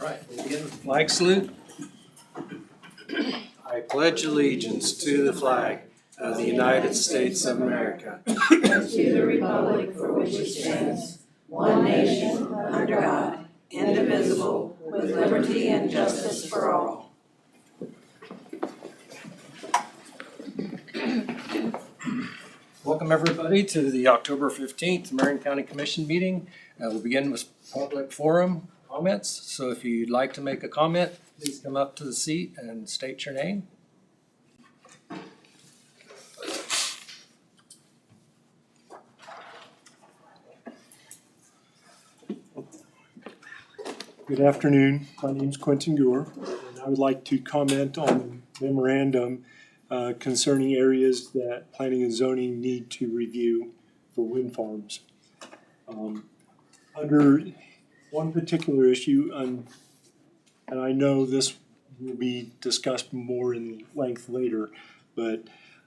Right, we'll begin with the flag salute. I pledge allegiance to the flag of the United States of America and to the republic for which it stands, one nation, under God, indivisible, with liberty and justice for all. Welcome everybody to the October 15th Marion County Commission meeting. We'll begin with public forum comments. So if you'd like to make a comment, please come up to the seat and state your name. Good afternoon. My name is Quentin Gore, and I would like to comment on the memorandum concerning areas that planning and zoning need to review for wind farms. Under one particular issue, and I know this will be discussed more in length later, but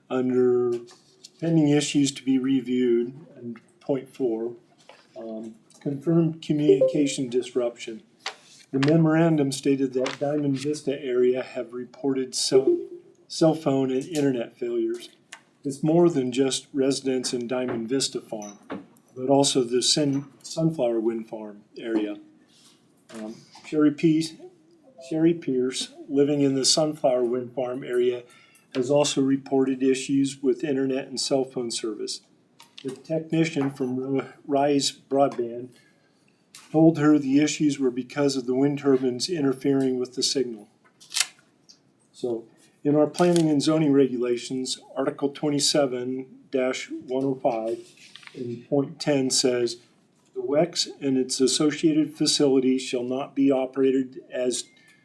under pending issues to be reviewed, and point 4, confirmed communication disruption. The memorandum stated that Diamond Vista area have reported cell phone and internet failures. It's more than just residents in Diamond Vista Farm, but also the Sunflower Wind Farm area. Sherry Pierce, living in the Sunflower Wind Farm area, has also reported issues with internet and cell phone service. The technician from Rise Broadband told her the issues were because of the wind turbines interfering with the signal. So, in our planning and zoning regulations, Article 27-105 in point 10 says, the WEX and its associated facilities shall not be operated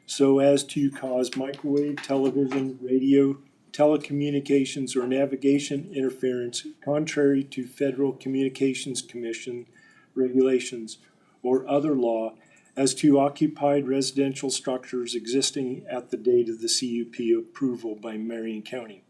so as to cause microwave, television, radio, telecommunications, or navigation interference contrary to Federal Communications Commission regulations or other law as to occupied residential structures existing at the date of the CUP approval by Marion County.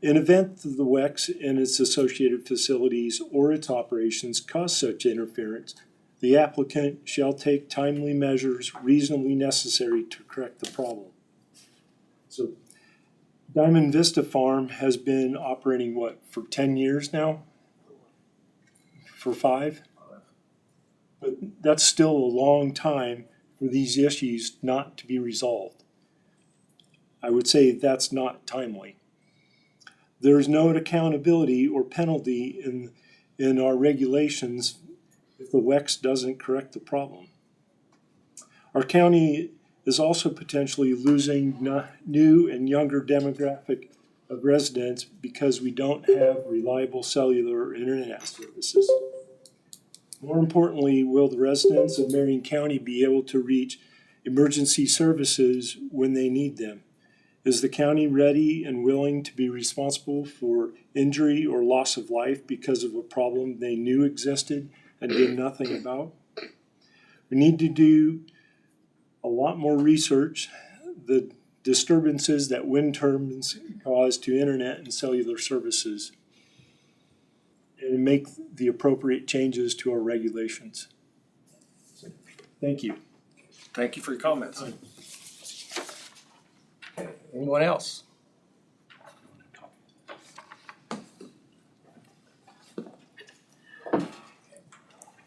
In event that the WEX and its associated facilities or its operations cause such interference, the applicant shall take timely measures reasonably necessary to correct the problem. So Diamond Vista Farm has been operating, for 10 years now? For 5? But that's still a long time for these issues not to be resolved. I would say that's not timely. There is no accountability or penalty in our regulations if the WEX doesn't correct the problem. Our county is also potentially losing new and younger demographic of residents because we don't have reliable cellular or internet services. More importantly, will the residents of Marion County be able to reach emergency services when they need them? Is the county ready and willing to be responsible for injury or loss of life because of a problem they knew existed and did nothing about? We need to do a lot more research, the disturbances that wind turbines cause to internet and cellular services, and make the appropriate changes to our regulations. Thank you. Thank you for your comments. Okay, anyone else?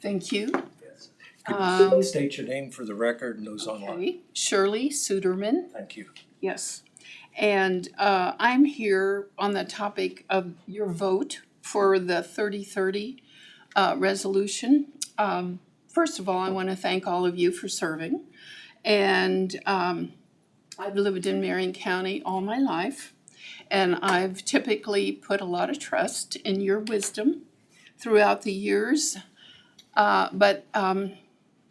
Thank you. Yes. Could you state your name for the record and those online? Okay. Shirley Suderman. Thank you. Yes. And I'm here on the topic of your vote for the 3030 resolution. First of all, I want to thank all of you for serving. And I've lived in Marion County all my life, and I've typically put a lot of trust in your wisdom throughout the years. And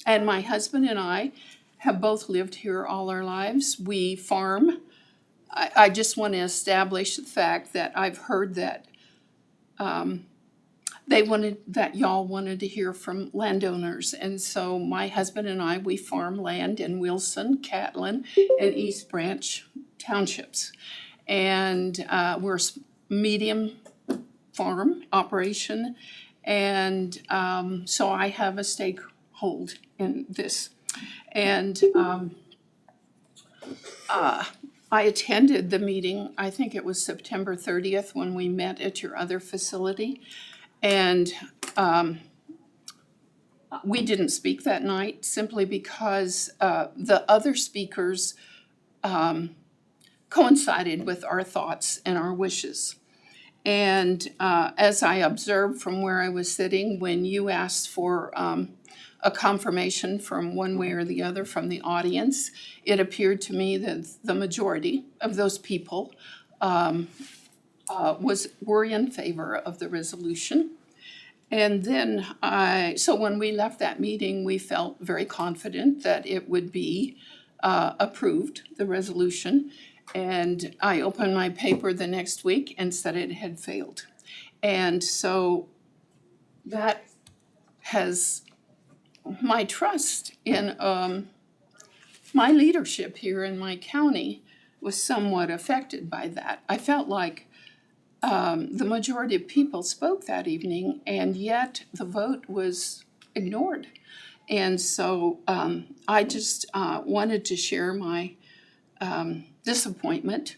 my husband and I have both lived here all our lives. We farm. I just want to establish the fact that I've heard that y'all wanted to hear from landowners. And so my husband and I, we farm land in Wilson, Catlin, and East Branch townships. And we're a medium farm operation. And so I have a stakehold in this. And I attended the meeting, I think it was September 30th when we met at your other facility. And we didn't speak that night simply because the other speakers coincided with our thoughts and our wishes. And as I observed from where I was sitting, when you asked for a confirmation from one way or the other from the audience, it appeared to me that the majority of those people were in favor of the resolution. And then so when we left that meeting, we felt very confident that it would be approved, the resolution. And I opened my paper the next week and said it had failed. And so that has my trust in my leadership here in my county was somewhat affected by that. I felt like the majority of people spoke that evening, and yet the vote was ignored. And so I just wanted to share my disappointment,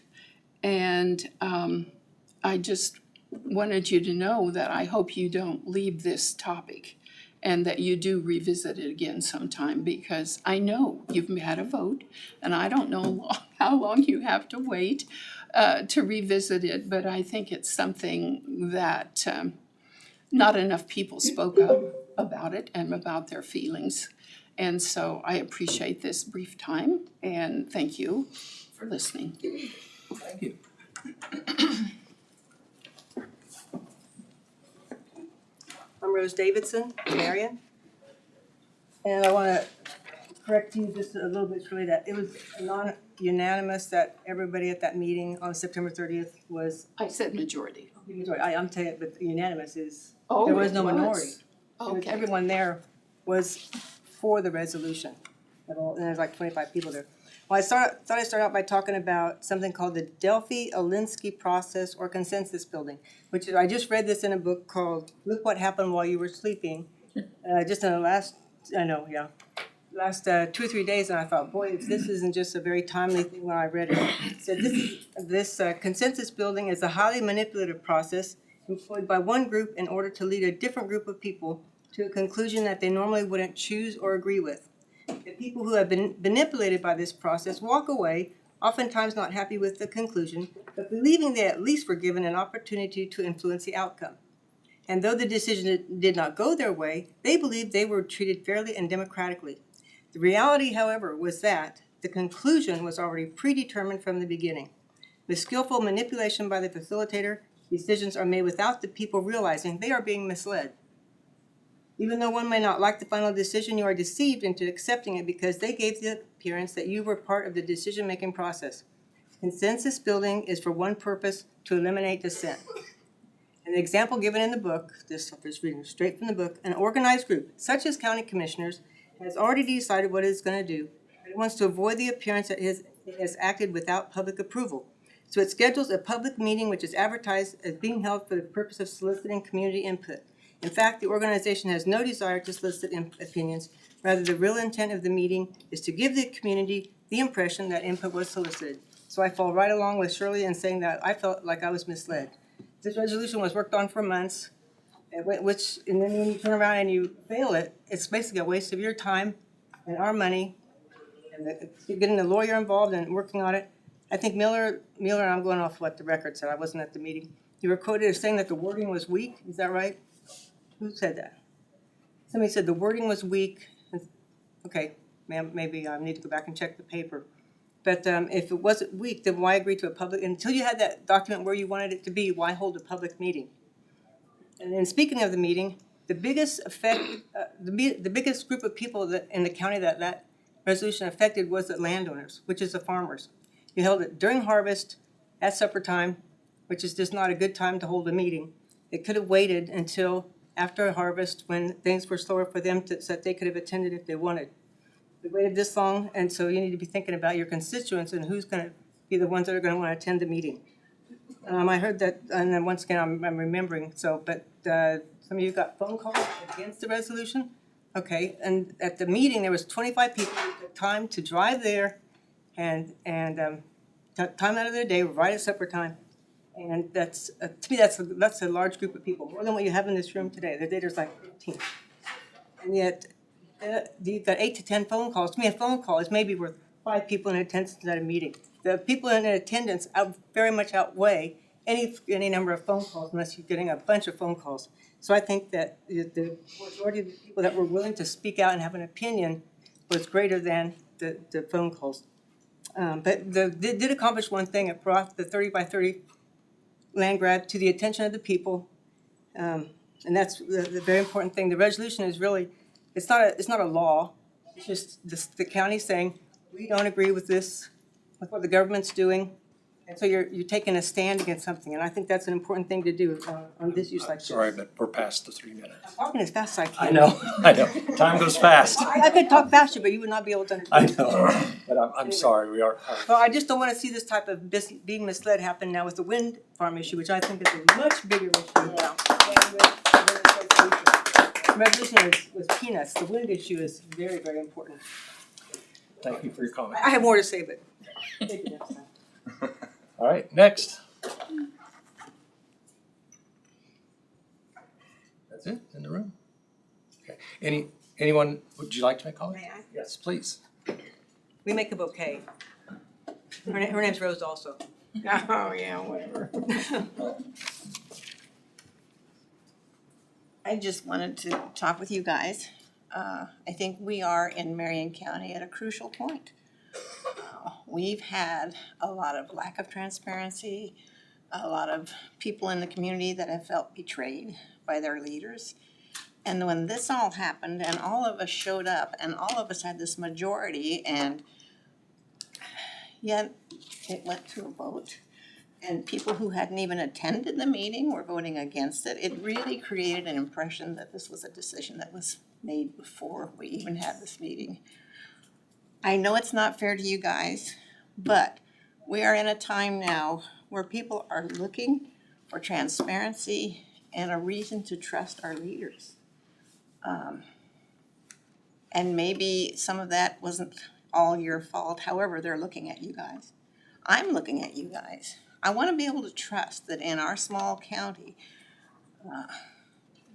and I just wanted you to know that I hope you don't leave this topic and that you do revisit it again sometime, because I know you've had a vote, and I don't know how long you have to wait to revisit it, but I think it's something that not enough people spoke up about it and about their feelings. And so I appreciate this brief time, and thank you for listening. Thank you. I'm Rose Davidson, Marion. And I want to correct you just a little bit, Shirley, that it was non-unanimous that everybody at that meeting on September 30th was, I said majority. I'm telling you, but unanimous is, Oh, there was it no was. minority. It was- Okay. Everyone there was for the resolution. And there's like 25 people there. Well, I thought I'd start out by talking about something called the Delphi-Alinsky process or consensus building, which is, I just read this in a book called Look What Happened While You Were Sleeping, just in the last 2 or 3 days, and I thought, boy, if this isn't just a very timely thing when I read it. It said this consensus building is a highly manipulative process employed by one group in order to lead a different group of people to a conclusion that they normally wouldn't choose or agree with. The people who have been manipulated by this process walk away, oftentimes not happy with the conclusion, but believing they at least were given an opportunity to influence the outcome. And though the decision did not go their way, they believed they were treated fairly and democratically. The reality, however, was that the conclusion was already predetermined from the beginning. With skillful manipulation by the facilitator, decisions are made without the people realizing they are being misled. Even though one may not like the final decision, you are deceived into accepting it because they gave the appearance that you were part of the decision-making process. Consensus building is for one purpose: to eliminate dissent. An example given in the book, this is reading straight from the book, an organized group, such as county commissioners, has already decided what it is going to do. It wants to avoid the appearance that it has acted without public approval. So it schedules a public meeting which is advertised as being held for the purpose of soliciting community input. In fact, the organization has no desire to solicit opinions. Rather, the real intent of the meeting is to give the community the impression that input was solicited. So I fall right along with Shirley in saying that I felt like I was misled. This resolution was worked on for months, and then when you turn around and you fail it, it's basically a waste of your time and our money, and getting the lawyer involved and working on it. I think Miller, and I'm going off what the record said, I wasn't at the meeting. You were quoted as saying that the wording was weak, is that right? Who said that? Somebody said the wording was weak. Okay, ma'am, maybe I need to go back and check the paper. But if it wasn't weak, then why agree to a public, until you had that document where you wanted it to be, why hold a public meeting? And then speaking of the meeting, the biggest effect, the biggest group of people that in the county that resolution affected was the landowners, which is the farmers. You held it during harvest, at supper time, which is just not a good time to hold a meeting. It could have waited until after harvest when things were slower for them so that they could have attended if they wanted. We waited this long, and so you need to be thinking about your constituents and who's going to be the ones that are going to want to attend the meeting. I heard that, and then once again, I'm remembering, but some of you got phone calls against the resolution. Okay, and at the meeting, there was 25 people who took time to drive there and took time out of their day, right at supper time. And that's, to me, that's a large group of people, more than what you have in this room today. The there's like 15. And yet, you've got 8 to 10 phone calls. To me, a phone call is maybe worth 5 people in attendance at a meeting. The people in attendance very much outweigh any number of phone calls unless you're getting a bunch of phone calls. So I think that the majority of the people that were willing to speak out and have an opinion was greater than the phone calls. But they did accomplish one thing. It brought the 30 by 30 land grab to the attention of the people. And that's the very important thing. The resolution is really, it's not a law. It's just the county saying, we don't agree with this, with what the government's doing. And so you're taking a stand against something. And I think that's an important thing to do on this use like this. Sorry, but we're past the 3 minutes. I'm talking as fast as I can. I know. Time goes fast. I could talk faster, but you would not be able to I understand. know, but I'm sorry, we are. Well, I just don't want to see this type of being misled happen now with the wind farm issue, which I think is a much bigger issue now. The resolution was peanuts. The wind issue is very, very important. Thank you for your comment. I have more to say, but take it next time. All right, next. That's it in the room? Okay. Anyone, would you like to make a comment? May I? Yes, please. We make a bouquet. Her name's Rose also. Oh, yeah, whatever. I just wanted to talk with you guys. I think we are in Marion County at a crucial point. We've had a lot of lack of transparency, a lot of people in the community that have felt betrayed by their leaders. And when this all happened and all of us showed up and all of us had this majority and yet it went to a vote and people who hadn't even attended the meeting were voting against it, it really created an impression that this was a decision that was made before we even had this meeting. I know it's not fair to you guys, but we are in a time now where people are looking for transparency and a reason to trust our leaders. And maybe some of that wasn't all your fault, however, they're looking at you guys. I'm looking at you guys. I want to be able to trust that in our small county,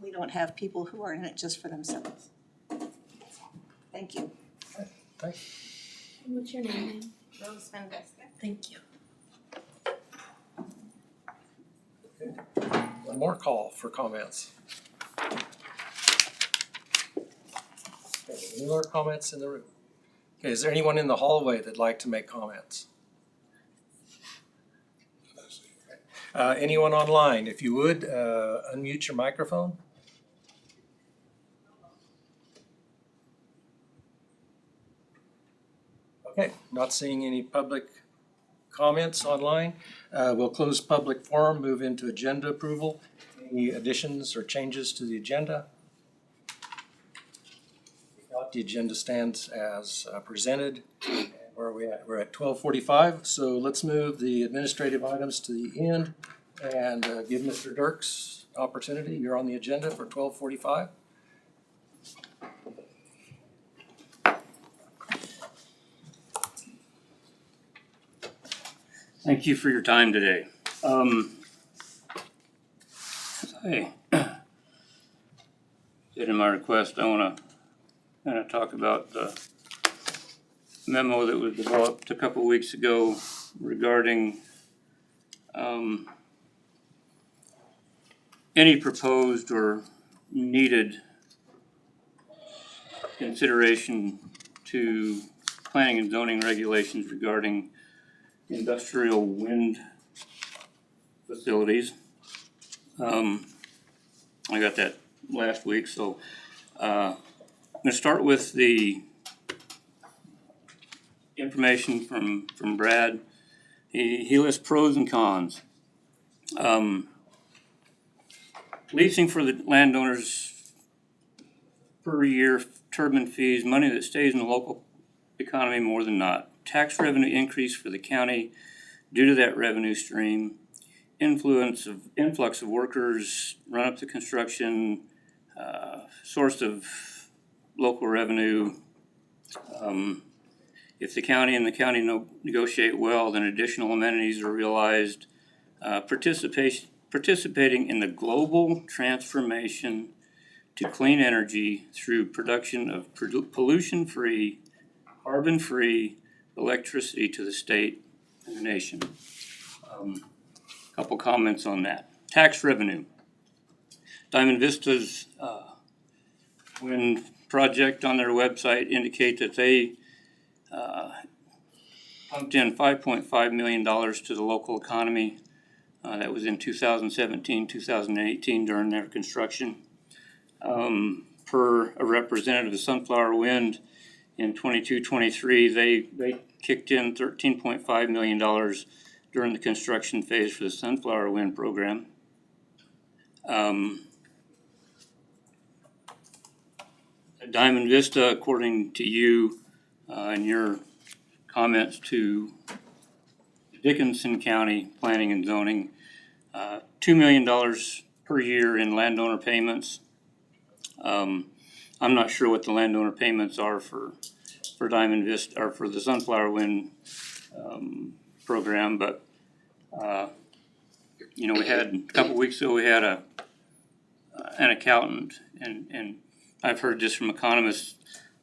we don't have people who are in it just for themselves. Thank you. Thank you. What's your name? Rose Van Veska. Thank you. One more call for comments. Okay, any more comments in the room? Okay, is there anyone in the hallway that'd like to make comments? Anyone online, if you would, unmute your microphone. Okay, not seeing any public comments online. We'll close public forum, move into agenda approval. Any additions or changes to the agenda? If not, the agenda stands as presented. Where are we at? We're at 12:45, so let's move the administrative items to the end and give Mr. Dirks opportunity. You're on the agenda for 12:45. Thank you for your time today. Hey, did in my request, I want to kind of talk about the memo that was developed a couple weeks ago regarding any proposed or needed consideration to planning and zoning regulations regarding industrial wind facilities. I got that last week, so I'm gonna start with the information from Brad. He lists pros and cons. Leasing for the landowners per year, turbine fees, money that stays in the local economy more than not. Tax revenue increase for the county due to that revenue stream. Influx of workers, run up to construction, source of local revenue. If the county and the county negotiate well, then additional amenities are realized. Participating in the global transformation to clean energy through production of pollution-free, carbon-free electricity to the state and the nation. Couple comments on that. Tax revenue. Diamond Vista's wind project on their website indicate that they pumped in $5.5 million to the local economy. That was in 2017, 2018 during their construction. Per a representative of Sunflower Wind in 22-23, they kicked in $13.5 million during the construction phase for the Sunflower Wind program. Diamond Vista, according to you and your comments to Dickinson County Planning and Zoning, $2 million per year in landowner payments. I'm not sure what the landowner payments are for Diamond Vista or for the Sunflower Wind program, but you know, we had a couple weeks ago we had an accountant, and I've heard this from economists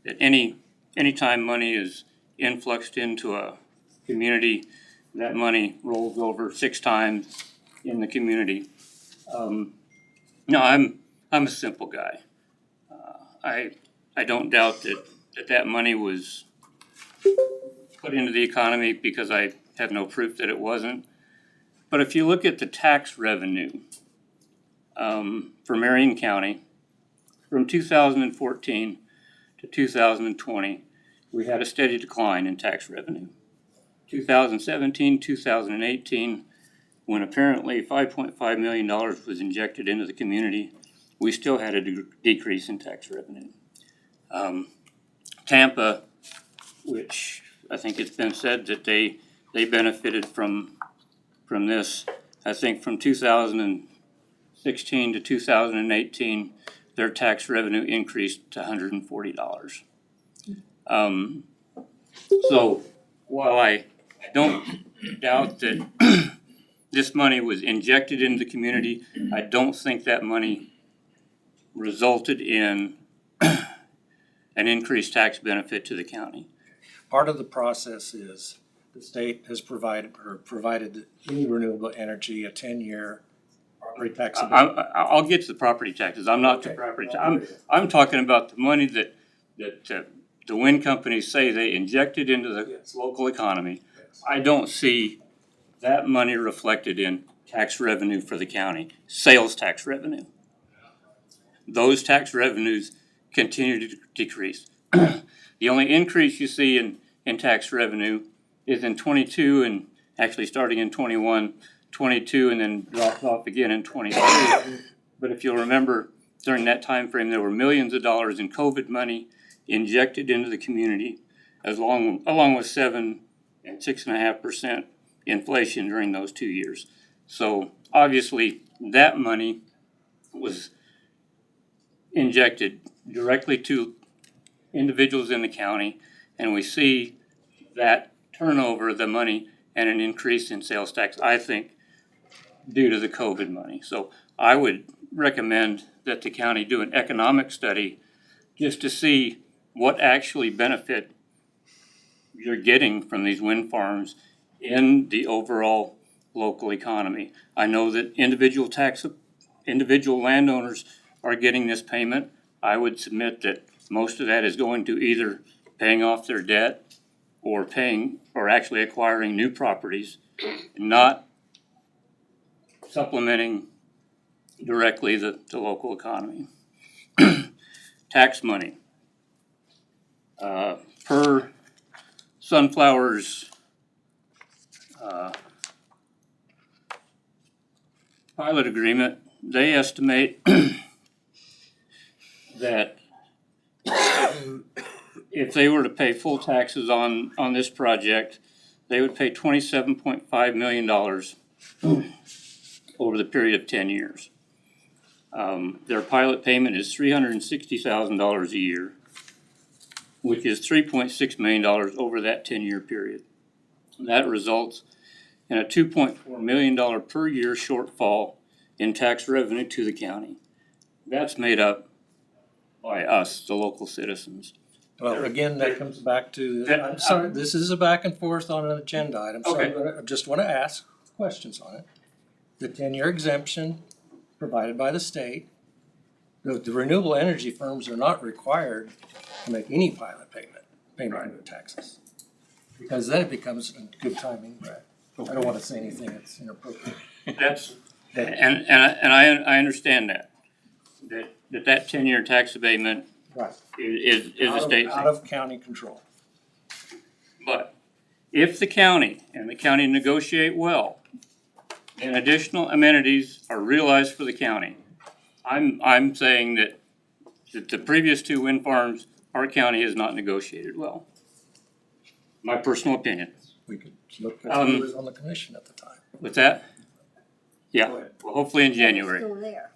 that anytime money is influxed into a community, that money rolls over 6 times in the community. No, I'm a simple guy. I don't doubt that money was put into the economy because I have no proof that it wasn't. But if you look at the tax revenue for Marion County from 2014 to 2020, we had a steady decline in tax revenue. 2017, 2018, when apparently $5.5 million was injected into the community, we still had a decrease in tax revenue. Tampa, which I think it's been said that they benefited from this, I think from 2016 to 2018, their tax revenue increased to $140. So while I don't doubt that this money was injected into the community, I don't think that money resulted in an increased tax benefit to the county. Part of the process is the state has provided any renewable energy a 10-year property tax. I'll get to the property taxes. I'm not the property. I'm talking about the money that the wind companies say they injected into the local economy. I don't see that money reflected in tax revenue for the county, sales tax revenue. Those tax revenues continue to decrease. The only increase you see in tax revenue is in 22 and actually starting in 21, 22, and then drops off again in 23. But if you'll remember, during that time frame, there were millions of dollars in COVID money injected into the community, along with 7 and 6.5% inflation during those 2 years. So obviously, that money was injected directly to individuals in the county, and we see that turnover of the money and an increase in sales tax, I think, due to the COVID money. So I would recommend that the county do an economic study just to see what actually benefit you're getting from these wind farms in the overall local economy. I know that individual landowners are getting this payment. I would submit that most of that is going to either paying off their debt or actually acquiring new properties, not supplementing directly the local economy. Tax money. Per Sunflower's pilot agreement, they estimate that if they were to pay full taxes on this project, they would pay $27.5 million over the period of 10 years. Their pilot payment is $360,000 a year. which is $3.6 million over that 10-year period. That results in a $2.4 million per year shortfall in tax revenue to the county. That's made up by us, the local citizens. Well, again, that comes back to, I'm sorry, this is a back and forth on an agenda item, so I just wanna ask questions on it. The 10-year exemption provided by the state, the renewable energy firms are not required to make any pilot payment of taxes. Because then it becomes good timing, right? I don't wanna say anything that's inappropriate. That's, and I understand that 10-year tax abatement Right. is a state Out of county control. But if the county and the county negotiate well, and additional amenities are realized for the county, I'm saying that the previous two wind farms, our county has not negotiated well. My personal opinion. We could look at who was on the commission at the time. With that? Go Yeah, ahead. well, hopefully in January. Still there.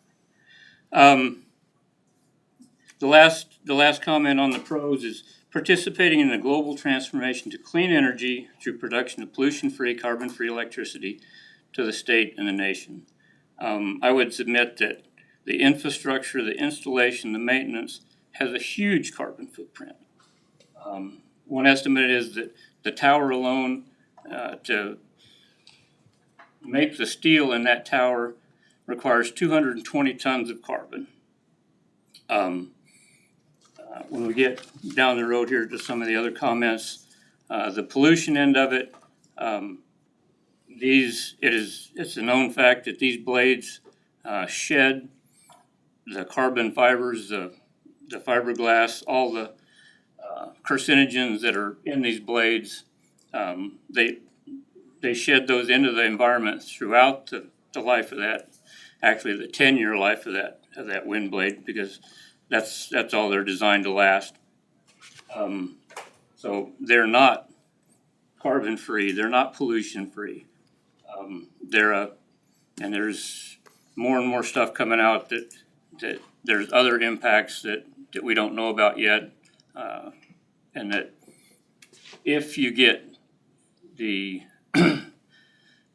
The last comment on the pros is participating in the global transformation to clean energy through production of pollution-free, carbon-free electricity to the state and the nation. I would submit that the infrastructure, the installation, the maintenance has a huge carbon footprint. One estimate is that the tower alone, to make the steel in that tower requires 220 tons of carbon. When we get down the road here to some of the other comments, the pollution end of it, it's a known fact that these blades shed the carbon fibers, the fiberglass, all the carcinogens that are in these blades. They shed those into the environment throughout the life of that, actually the 10-year life of that wind blade, because that's all they're designed to last. So they're not carbon free, they're not pollution free. And there's more and more stuff coming out that there's other impacts that we don't know about yet. And that if you get the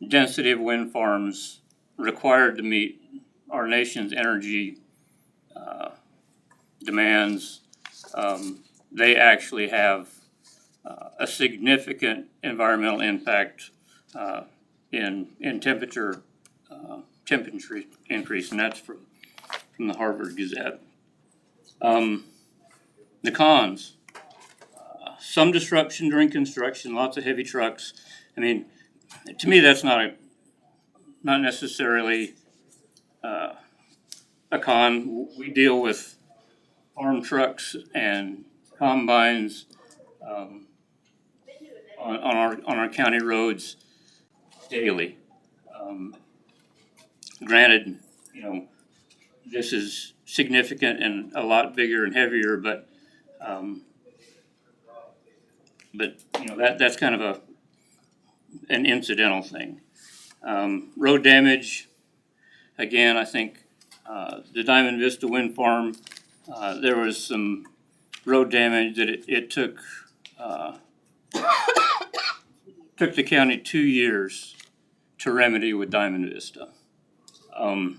density of wind farms required to meet our nation's energy demands, they actually have a significant environmental impact in temperature increase, and that's from the Harvard Gazette. The cons, some disruption during construction, lots of heavy trucks. I mean, to me, that's not necessarily a con. We deal with farm trucks and combines on our county roads daily. Granted, this is significant and a lot bigger and heavier, but that's kind of an incidental thing. Road damage, again, I think the Diamond Vista Wind Farm, there was some road damage that it took the county 2 years to remedy with Diamond Vista. To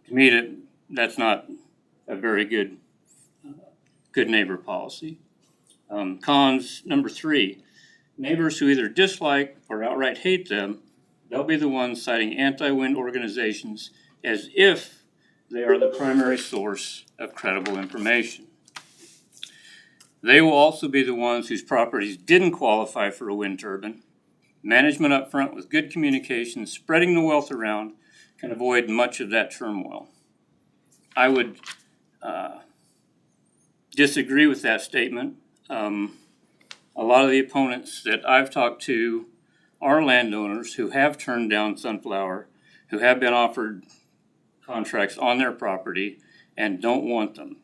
me, that's not a very good neighbor policy. Cons, number 3, neighbors who either dislike or outright hate them, they'll be the ones citing anti-wind organizations as if they are the primary source of credible information. They will also be the ones whose properties didn't qualify for a wind turbine. Management up front with good communication, spreading the wealth around, can avoid much of that turmoil. I would disagree with that statement. A lot of the opponents that I've talked to are landowners who have turned down Sunflower, who have been offered contracts on their property and don't want them.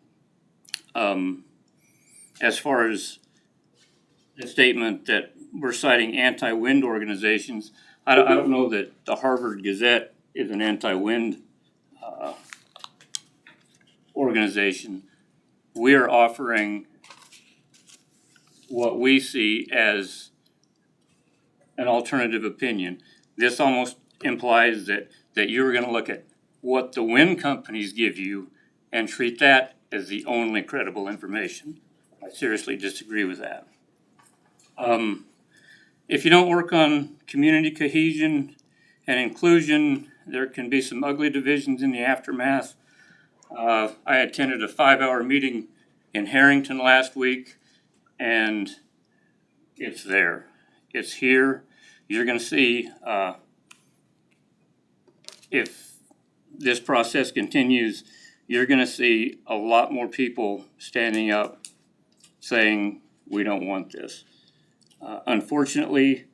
As far as the statement that we're citing anti-wind organizations, I don't know that the Harvard Gazette is an anti-wind organization. We are offering what we see as an alternative opinion. This almost implies that you're gonna look at what the wind companies give you and treat that as the only credible information. I seriously disagree with that. If you don't work on community cohesion and inclusion, there can be some ugly divisions in the aftermath. I attended a 5-hour meeting in Harrington last week, and it's there. It's here. You're gonna see, if this process continues, you're gonna see a lot more people standing up saying, we don't want this. Unfortunately,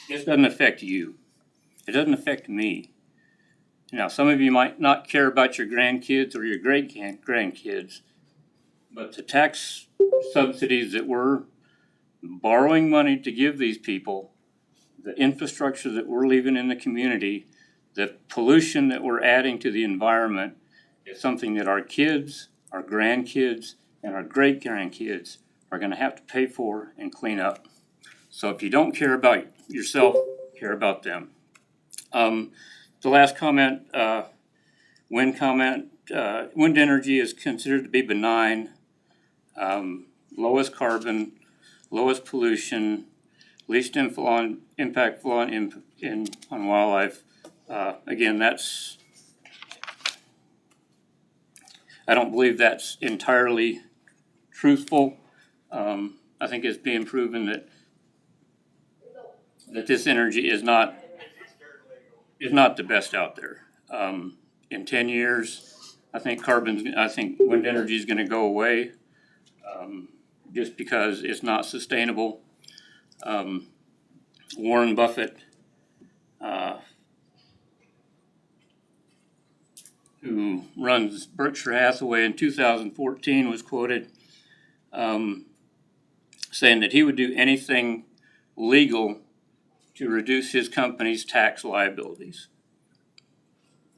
this doesn't affect you. It doesn't affect me. Now, some of you might not care about your grandkids or your great-grandkids, but the tax subsidies that we're borrowing money to give these people, the infrastructure that we're leaving in the community, the pollution that we're adding to the environment is something that our kids, our grandkids, and our great-grandkids are gonna have to pay for and clean up. So if you don't care about yourself, care about them. The last comment, wind energy is considered to be benign, lowest carbon, lowest pollution, least impact on wildlife. Again, I don't believe that's entirely truthful. I think it's being proven that this energy is not the best out there. In 10 years, I think wind energy is gonna go away, just because it's not sustainable. Warren Buffett, who runs Berkshire Hathaway in 2014, was quoted saying that he would do anything legal to reduce his company's tax liabilities.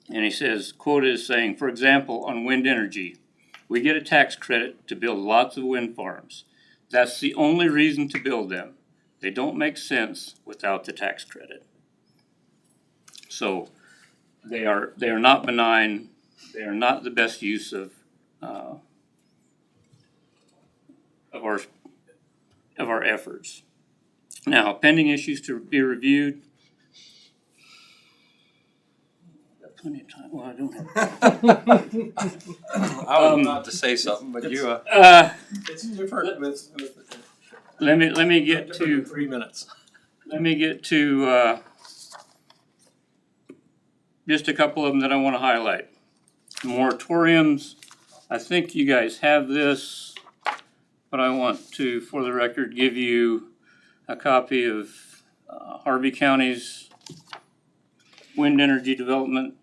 And he says, quoted as saying, for example, on wind energy, we get a tax credit to build lots of wind farms. That's the only reason to build them. They don't make sense without the tax credit. So they are not benign. They are not the best use of our efforts. Now, pending issues to be reviewed. Got plenty of time. Well, I don't have. I was about to say something, but you, it's different with Let me get to 3 minutes. Let me get to just a couple of them that I want to highlight. Moratoriums, I think you guys have this, but I want to, for the record, give you a copy of Harvey County's wind energy development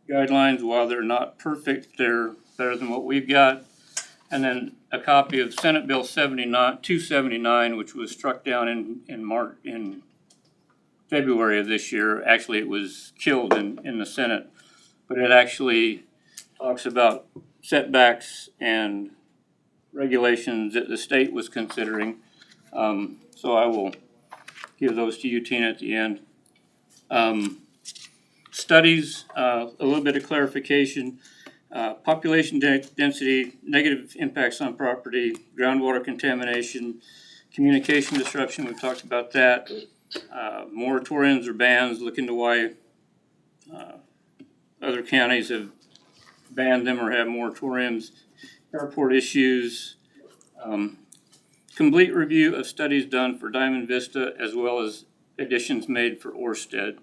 guidelines. While they're not perfect, they're better than what we've got. And then a copy of Senate Bill 279, which was struck down in February of this year. Actually, it was killed in the Senate, but it actually talks about setbacks and regulations that the state was considering. So I will give those to you, Tina, at the end. Studies, a little bit of clarification. Population density, negative impacts on property, groundwater contamination, communication disruption, we've talked about that. Moratoriums or bans, look into why other counties have banned them or have moratoriums. Airport issues, complete review of studies done for Diamond Vista as well as additions made for Orsted.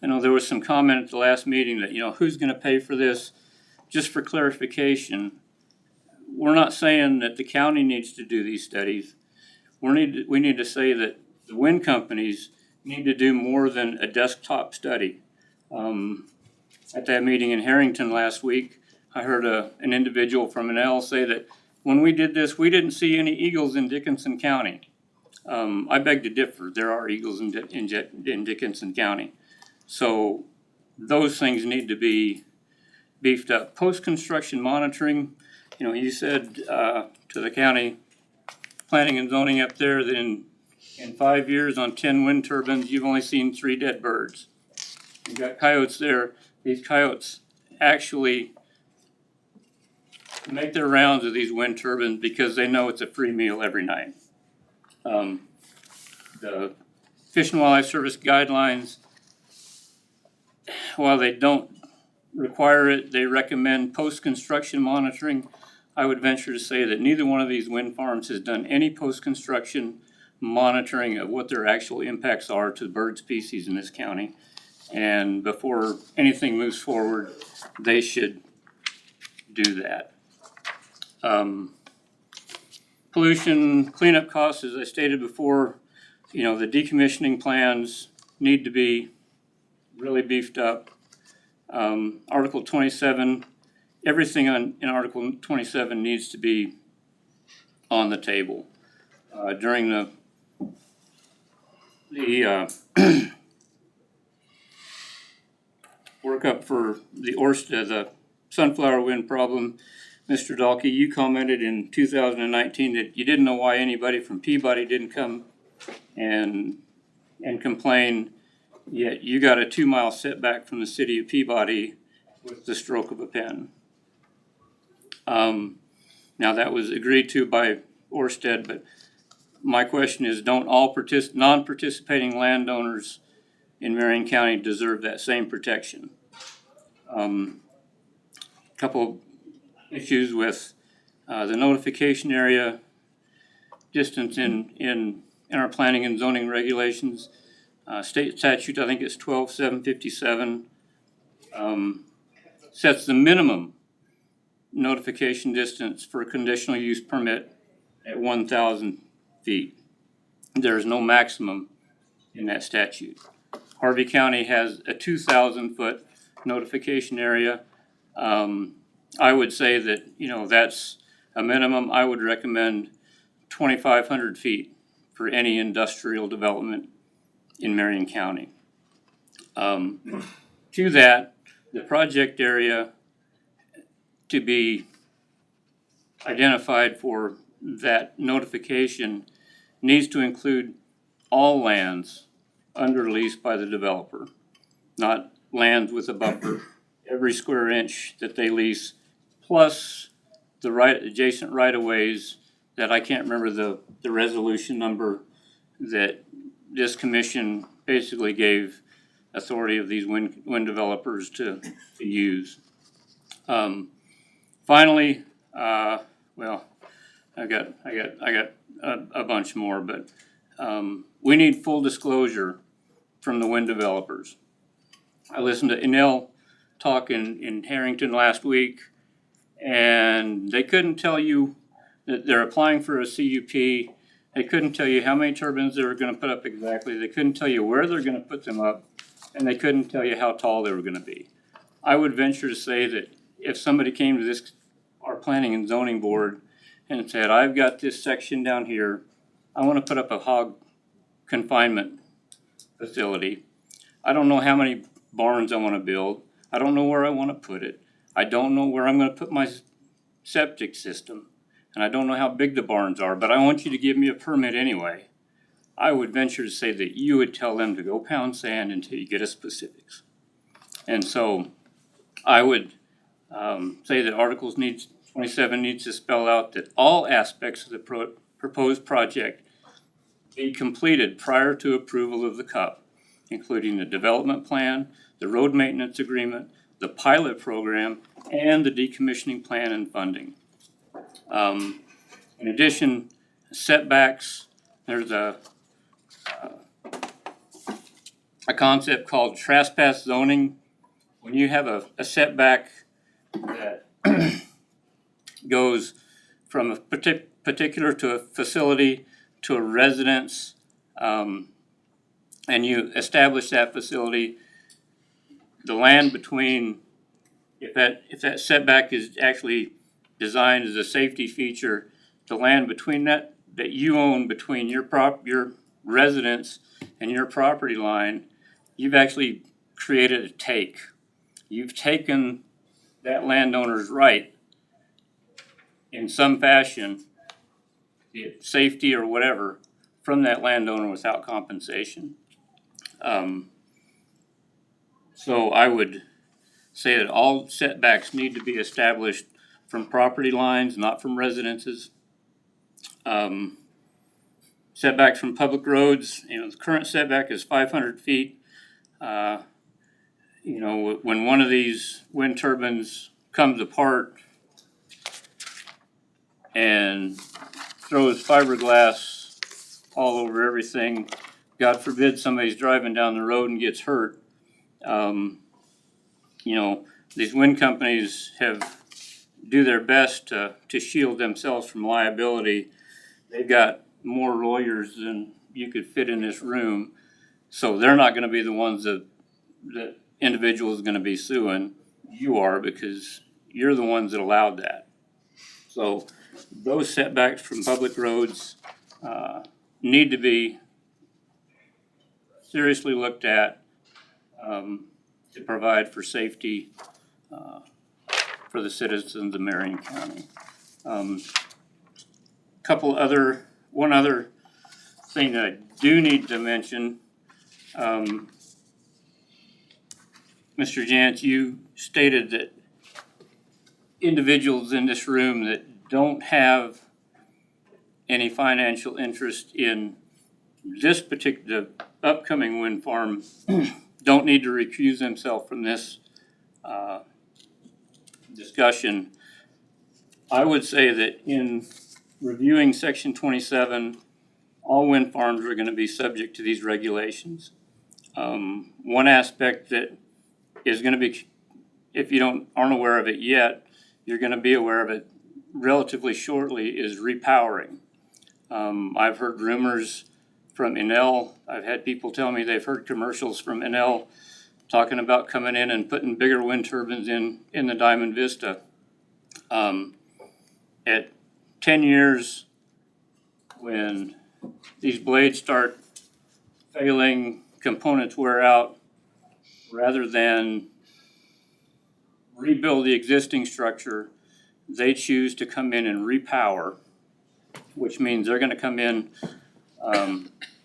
I know there was some comment at the last meeting that, who's gonna pay for this? Just for clarification, we're not saying that the county needs to do these studies. We need to say that the wind companies need to do more than a desktop study. At that meeting in Harrington last week, I heard an individual from an L say that when we did this, we didn't see any eagles in Dickinson County. I beg to differ. There are eagles in Dickinson County. So those things need to be beefed up. Post-construction monitoring, you know, you said, to the county planning and zoning up there that in 5 years on 10 wind turbines, you've only seen 3 dead birds. You've got coyotes there. These coyotes actually make their rounds of these wind turbines because they know it's a free meal every night. The Fish and Wildlife Service guidelines, while they don't require it, they recommend post-construction monitoring. I would venture to say that neither one of these wind farms has done any post-construction monitoring of what their actual impacts are to bird species in this county. And before anything moves forward, they should do that. Pollution cleanup costs, as I stated before, you know, the decommissioning plans need to be really beefed up. Article 27, everything in Article 27 needs to be on the table. During the workup for the sunflower wind problem, Mr. Dahlke, you commented in 2019 that you didn't know why anybody from Peabody didn't come and complain, yet you got a 2-mile setback from the city of Peabody with the stroke of a pen. Now that was agreed to by Orsted, but my question is, don't all non-participating landowners in Marion County deserve that same protection? Couple issues with the notification area distance in our planning and zoning regulations. State statute, I think it's 12757, sets the minimum notification distance for a conditional use permit at 1,000 feet. There is no maximum in that statute. Harvey County has a 2,000 foot notification area. I would say that, you know, that's a minimum. I would recommend 2,500 feet for any industrial development in Marion County. To that, the project area to be identified for that notification needs to include all lands under lease by the developer, not lands with a buffer. Every square inch that they lease, plus the adjacent right-of-ways that I can't remember the resolution number that this commission basically gave authority of these wind developers to use. Finally, well, I got a bunch more, but we need full disclosure from the wind developers. I listened to Enel talk in Harrington last week, and they couldn't tell you that they're applying for a CUP. They couldn't tell you how many turbines they were going to put up exactly. They couldn't tell you where they're going to put them up, and they couldn't tell you how tall they were going to be. I would venture to say that if somebody came to our planning and zoning board and said, I've got this section down here, I want to put up a hog confinement facility. I don't know how many barns I want to build. I don't know where I want to put it. I don't know where I'm going to put my septic system. And I don't know how big the barns are, but I want you to give me a permit anyway. I would venture to say that you would tell them to go pound sand until you get us specifics. And so I would say that Articles 27 needs to spell out that all aspects of the proposed project be completed prior to approval of the CUP, including the development plan, the road maintenance agreement, the pilot program, and the decommissioning plan and funding. In addition, setbacks, there's a concept called trespass zoning. When you have a setback that goes from a particular to a facility to a residence, and you establish that facility, the land between, if that setback is actually designed as a safety feature, the land between that you own between your residence and your property line, you've actually created a take. You've taken that landowner's right in some fashion, be it safety or whatever, from that landowner without compensation. So I would say that all setbacks need to be established from property lines, not from residences. Setbacks from public roads, the current setback is 500 feet. When one of these wind turbines comes apart and throws fiberglass all over everything, God forbid somebody's driving down the road and gets hurt. These wind companies do their best to shield themselves from liability. They've got more lawyers than you could fit in this room, so they're not gonna be the ones that the individual is gonna be suing. You are, because you're the ones that allowed that. So those setbacks from public roads need to be seriously looked at to provide for safety for the citizens of Marion County. One other thing that I do need to mention, Mr. Jantz, you stated that individuals in this room that don't have any financial interest in this particular upcoming wind farm don't need to recuse themselves from this discussion. I would say that in reviewing section 27, all wind farms are gonna be subject to these regulations. One aspect that is gonna be, if you aren't aware of it yet, you're gonna be aware of it relatively shortly, is repowering. I've heard rumors from Enel. I've had people tell me they've heard commercials from Enel talking about coming in and putting bigger wind turbines in the Diamond Vista. At 10 years, when these blades start failing, components wear out, rather than rebuild the existing structure, they choose to come in and repower, which means they're gonna come in,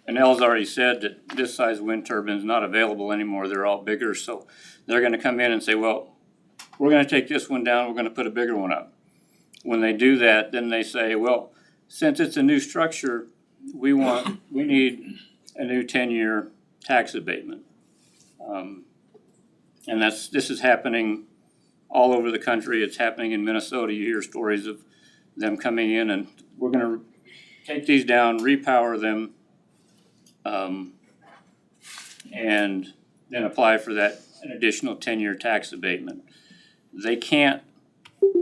Enel's already said that this size wind turbine is not available anymore, they're all bigger, so they're gonna come in and say, well, we're gonna take this one down, we're gonna put a bigger one up. When they do that, then they say, well, since it's a new structure, we need a new 10-year tax abatement. And this is happening all over the country. It's happening in Minnesota. You hear stories of them coming in and we're gonna take these down, repower them, and then apply for an additional 10-year tax abatement. They can't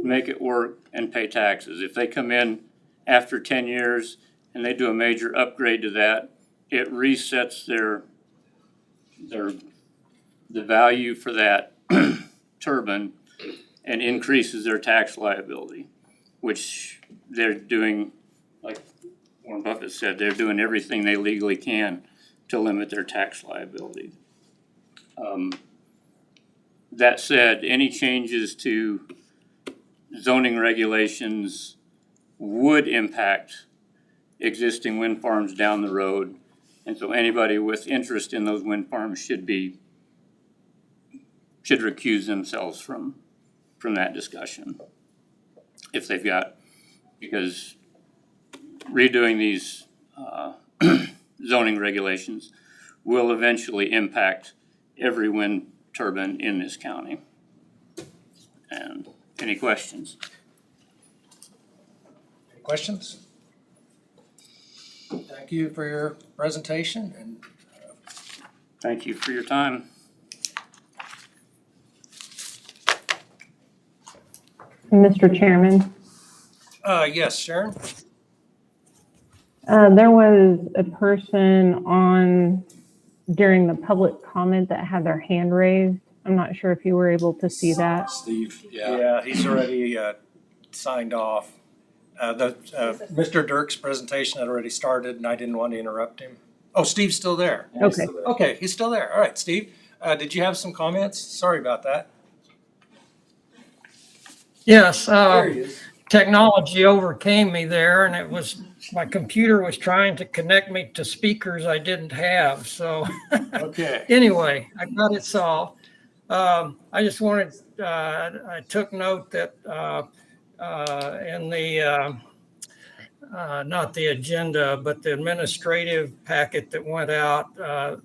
make it work and pay taxes. If they come in after 10 years and they do a major upgrade to that, it resets the value for that turbine and increases their tax liability, which they're doing, like Warren Buffett said, they're doing everything they legally can to limit their tax liability. That said, any changes to zoning regulations would impact existing wind farms down the road. And so anybody with interest in those wind farms should recuse themselves from that discussion. If they've got, because redoing these zoning regulations will eventually impact every wind turbine in this county. And any questions? Any questions? Thank you for your presentation and Thank you for your time. Mr. Chairman, yes, Sharon? there was a person on during the public comment that had their hand raised. I'm not sure if you were able to see that. Steve, yeah, he's already signed off. Mr. Dirk's presentation had already started and I didn't want to interrupt him. Oh, Steve's still there. Okay. Okay, he's still there. All right, Steve, did you have some comments? Sorry about that. Yes, There he is. technology overcame me there, and it was, my computer was trying to connect me to speakers I didn't have. So Okay. anyway, I got it solved. I just wanted, I took note that in the, not the agenda, but the administrative packet that went out,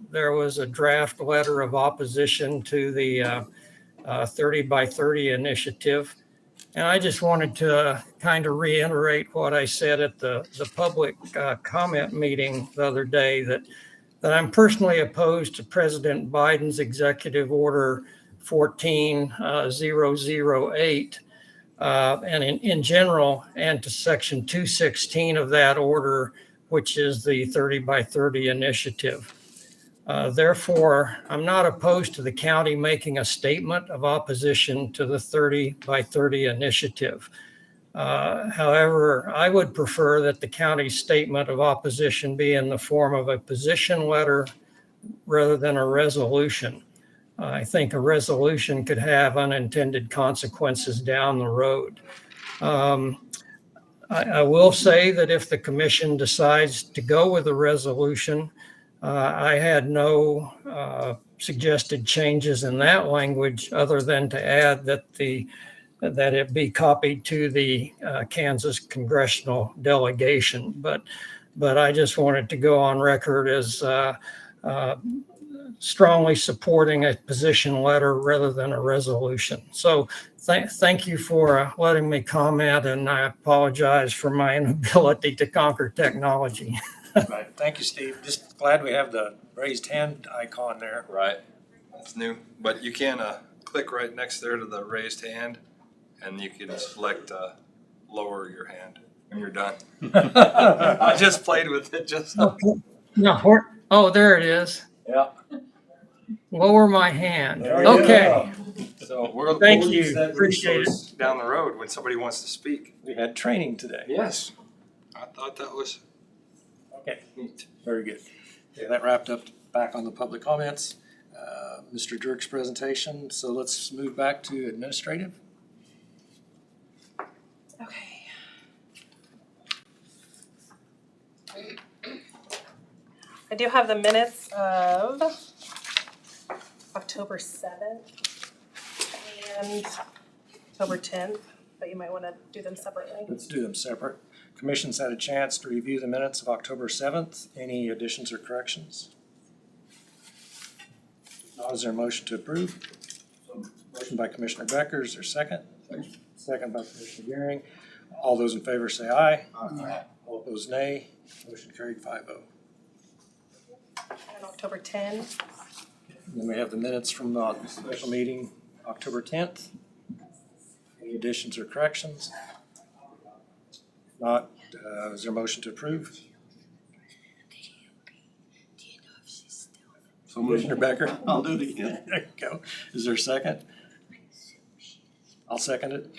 there was a draft letter of opposition to the 30 by 30 initiative. And I just wanted to kind of reiterate what I said at the public comment meeting the other day, that I'm personally opposed to President Biden's executive order 14008, and in general, and to section 216 of that order, which is the 30 by 30 initiative. Therefore, I'm not opposed to the county making a statement of opposition to the 30 by 30 initiative. However, I would prefer that the county's statement of opposition be in the form of a position letter rather than a resolution. I think a resolution could have unintended consequences down the road. I will say that if the commission decides to go with a resolution, I had no suggested changes in that language other than to add that it be copied to the Kansas congressional delegation. But I just wanted to go on record as strongly supporting a position letter rather than a resolution. So thank you for letting me comment, and I apologize for my inability to conquer technology. Right. Thank you, Steve. Just glad we have the raised hand icon there. Right, that's new, but you can click right next there to the raised hand, and you can select lower your hand when you're done. I just played with it just. Okay. No, oh, there it is. Yeah. Lower my hand. There you Okay. So we'll Thank we'll you. use that Appreciate it. resource down the road when somebody wants to speak. We had training today. Yes, I thought that was Okay. neat. Very good. Okay, that wrapped up back on the public comments. Mr. Dirk's presentation. So let's move back to administrative. Okay. I do have the minutes of October 7th and October 10th, but you might want to do them separately. Let's do them separate. Commission's had a chance to review the minutes of October 7th. Any additions or corrections? Now, is there a motion to approve? Motion by Commissioner Becker, is there a second? Second by Commissioner Gearing. All those in favor say aye. Aye. All opposed nay. Motion carried 5-0. And October 10. Then we have the minutes from the special meeting, October 10th. Any additions or corrections? If not, is there a motion to approve? So Commissioner Becker? I'll do it again. There you go. Is there a second? I'll second it.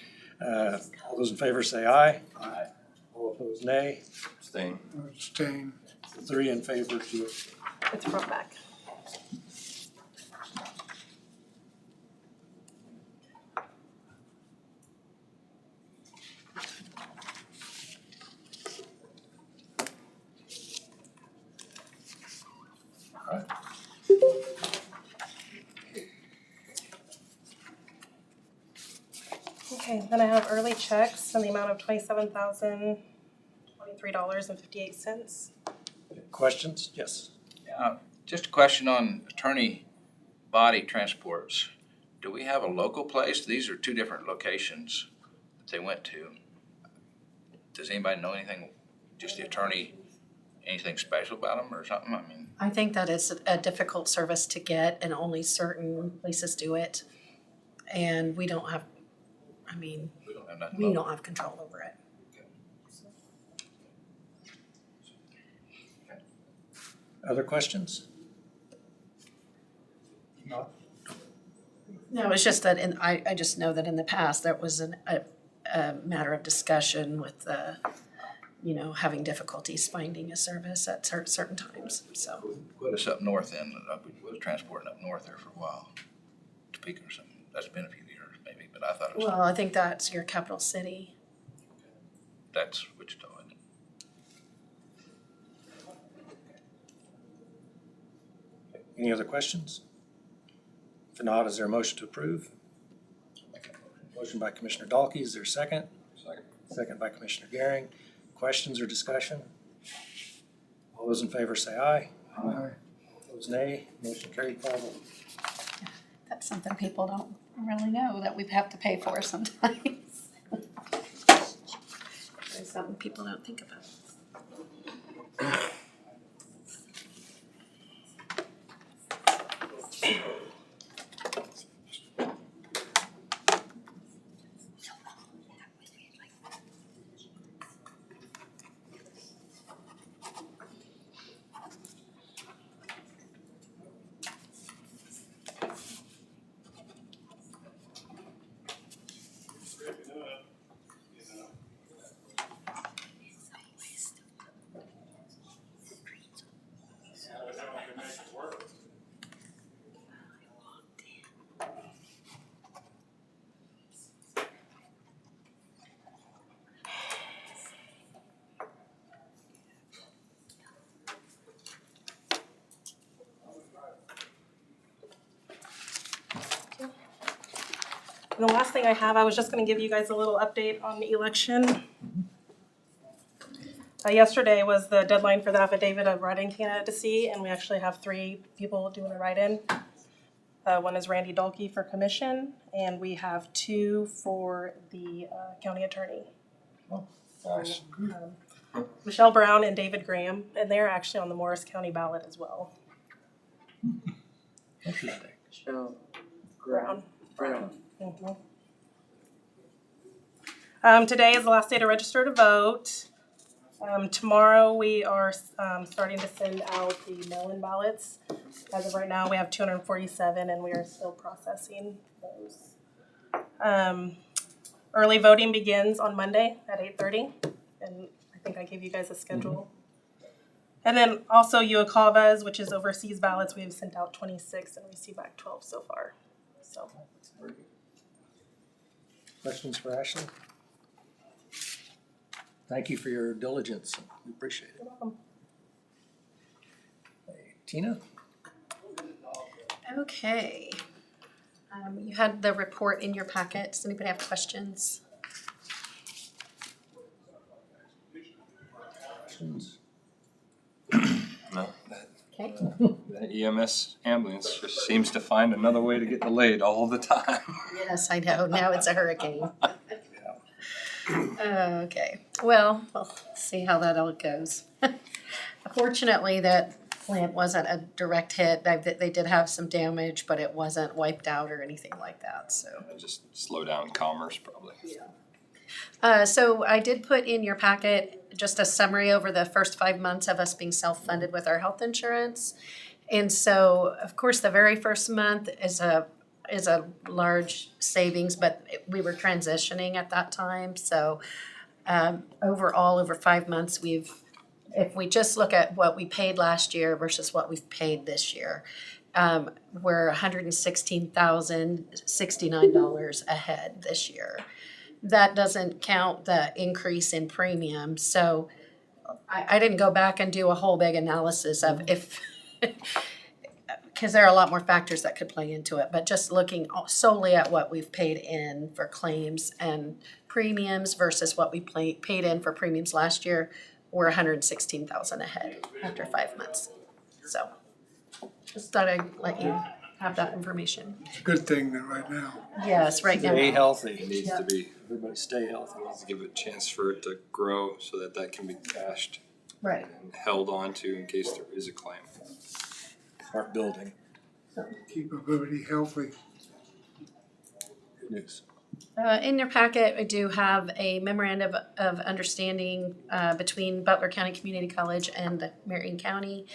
All those in favor say aye. Aye. All opposed nay. Abstain. Abstain. 3 in favor, 2. It's front back. Okay, then I have early checks in the amount of $27,023.58. Questions? Yes. Just a question on attorney body transports. Do we have a local place? These are two different locations that they went to. Does anybody know anything, just the attorney, anything special about them or something? I mean, I think that is a difficult service to get and only certain places do it. And we don't have, we don't have nothing. we don't have control over it. Other questions? No, it's just that, I just know that in the past, there was a matter of discussion with having difficulties finding a service at certain times, so. Put us up north then, we was transporting up north there for a while, Topeka or something. That's been a few years maybe, but I thought it was. Well, I think that's your capital city. that's Wichita, isn't it? Any other questions? If not, is there a motion to approve? Motion by Commissioner Dalkey, is there a second? Second. Second by Commissioner Garing. Questions or discussion? All those in favor say aye. Aye. Opposed, nay. Motion carried 5-0. That's something people don't really know that we have to pay for sometimes. There's something people don't think about. And the last thing I have, I was just gonna give you guys a little update on the election. Yesterday was the deadline for the affidavit of write-in candidacy, and we actually have 3 people doing a write-in. One is Randy Dalkey for commission, and we have 2 for the county attorney. Nice. Michelle Brown and David Graham, and they're actually on the Morris County ballot as well. Interesting. Brown. Mhm. Today is the last day to register to vote. Tomorrow we are starting to send out the mail-in ballots. As of right now, we have 247 and we are still processing those. Early voting begins on Monday at 8:30, and I think I gave you guys a schedule. And then also UACAVAs, which is overseas ballots, we have sent out 26 and received back 12 so far. So. Questions for Ashley? Thank you for your diligence. We appreciate it. You're welcome. Hey, Tina? Okay. You had the report in your packet. Does anybody have questions? Questions? No, Okay. that EMS ambulance just seems to find another way to get delayed all the time. Yes, I know. Now it's a hurricane. Okay. Well, we'll see how that all goes. Fortunately, that plant wasn't a direct hit. They did have some damage, but it wasn't wiped out or anything like that, so. Just slow down commerce probably. So I did put in your packet just a summary over the first 5 months of us being self-funded with our health insurance. And so, of course, the very first month is a large savings, but we were transitioning at that time. So overall, over 5 months, if we just look at what we paid last year versus what we've paid this year, we're $116,069 ahead this year. That doesn't count the increase in premium. So I didn't go back and do a whole big analysis of if, because there are a lot more factors that could play into it, but just looking solely at what we've paid in for claims and premiums versus what we paid in for premiums last year, we're $116,000 ahead after 5 months. So just thought I'd let you have that information. It's a good thing that right now. Yes, right now. Stay healthy. It needs to be. Everybody stay healthy. Let's give it a chance for it to grow so that that can be cashed Right. and held on to in case there is a claim. Start building. Keep everybody healthy. Good news. In your packet, I do have a memorandum of understanding between Butler County Community College and Marion County.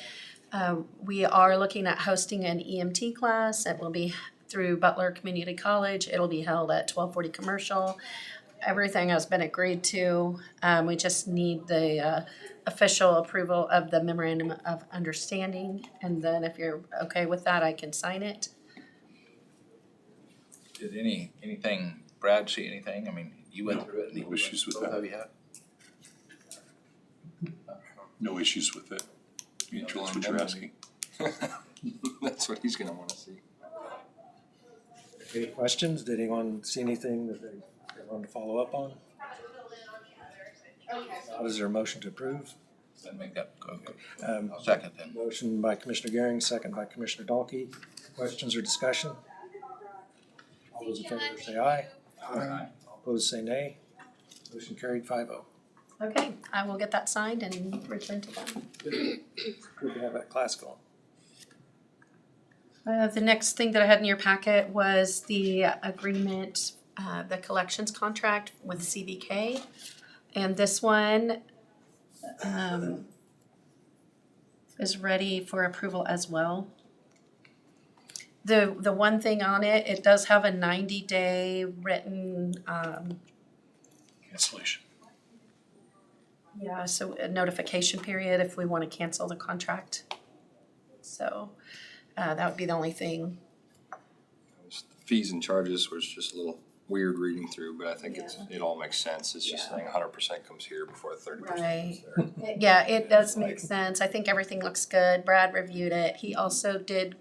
We are looking at hosting an EMT class. It will be through Butler Community College. It'll be held at 1240 Commercial. Everything has been agreed to. We just need the official approval of the memorandum of understanding. And then if you're okay with that, I can sign it. Did anything, Brad see anything? I mean, you went through it and No issues with both that. of you have? No issues with it. That's Well, what you're asking. That's what he's gonna wanna see. Any questions? Did anyone see anything that they wanted to follow up on? Is there a motion to approve? Let me go. Um, I'll second then. Motion by Commissioner Gehring, second by Commissioner Dalkey. Questions or discussion? All those in favor say aye. Aye. All opposed say nay. Motion carried 5-0. Okay, I will get that signed and return to them. Good to have that class going. The next thing that I had in your packet was the agreement, the collections contract with CVK. And this one is ready for approval as well. The one thing on it, it does have a 90-day written, Cancellation. yeah, so a notification period if we want to cancel the contract. So that would be the only thing. Fees and charges was just a little weird reading through, but I think it all makes sense. It's just saying 100% comes here before 30% comes there. Yeah, it does make sense. I think everything looks good. Brad reviewed it. He also did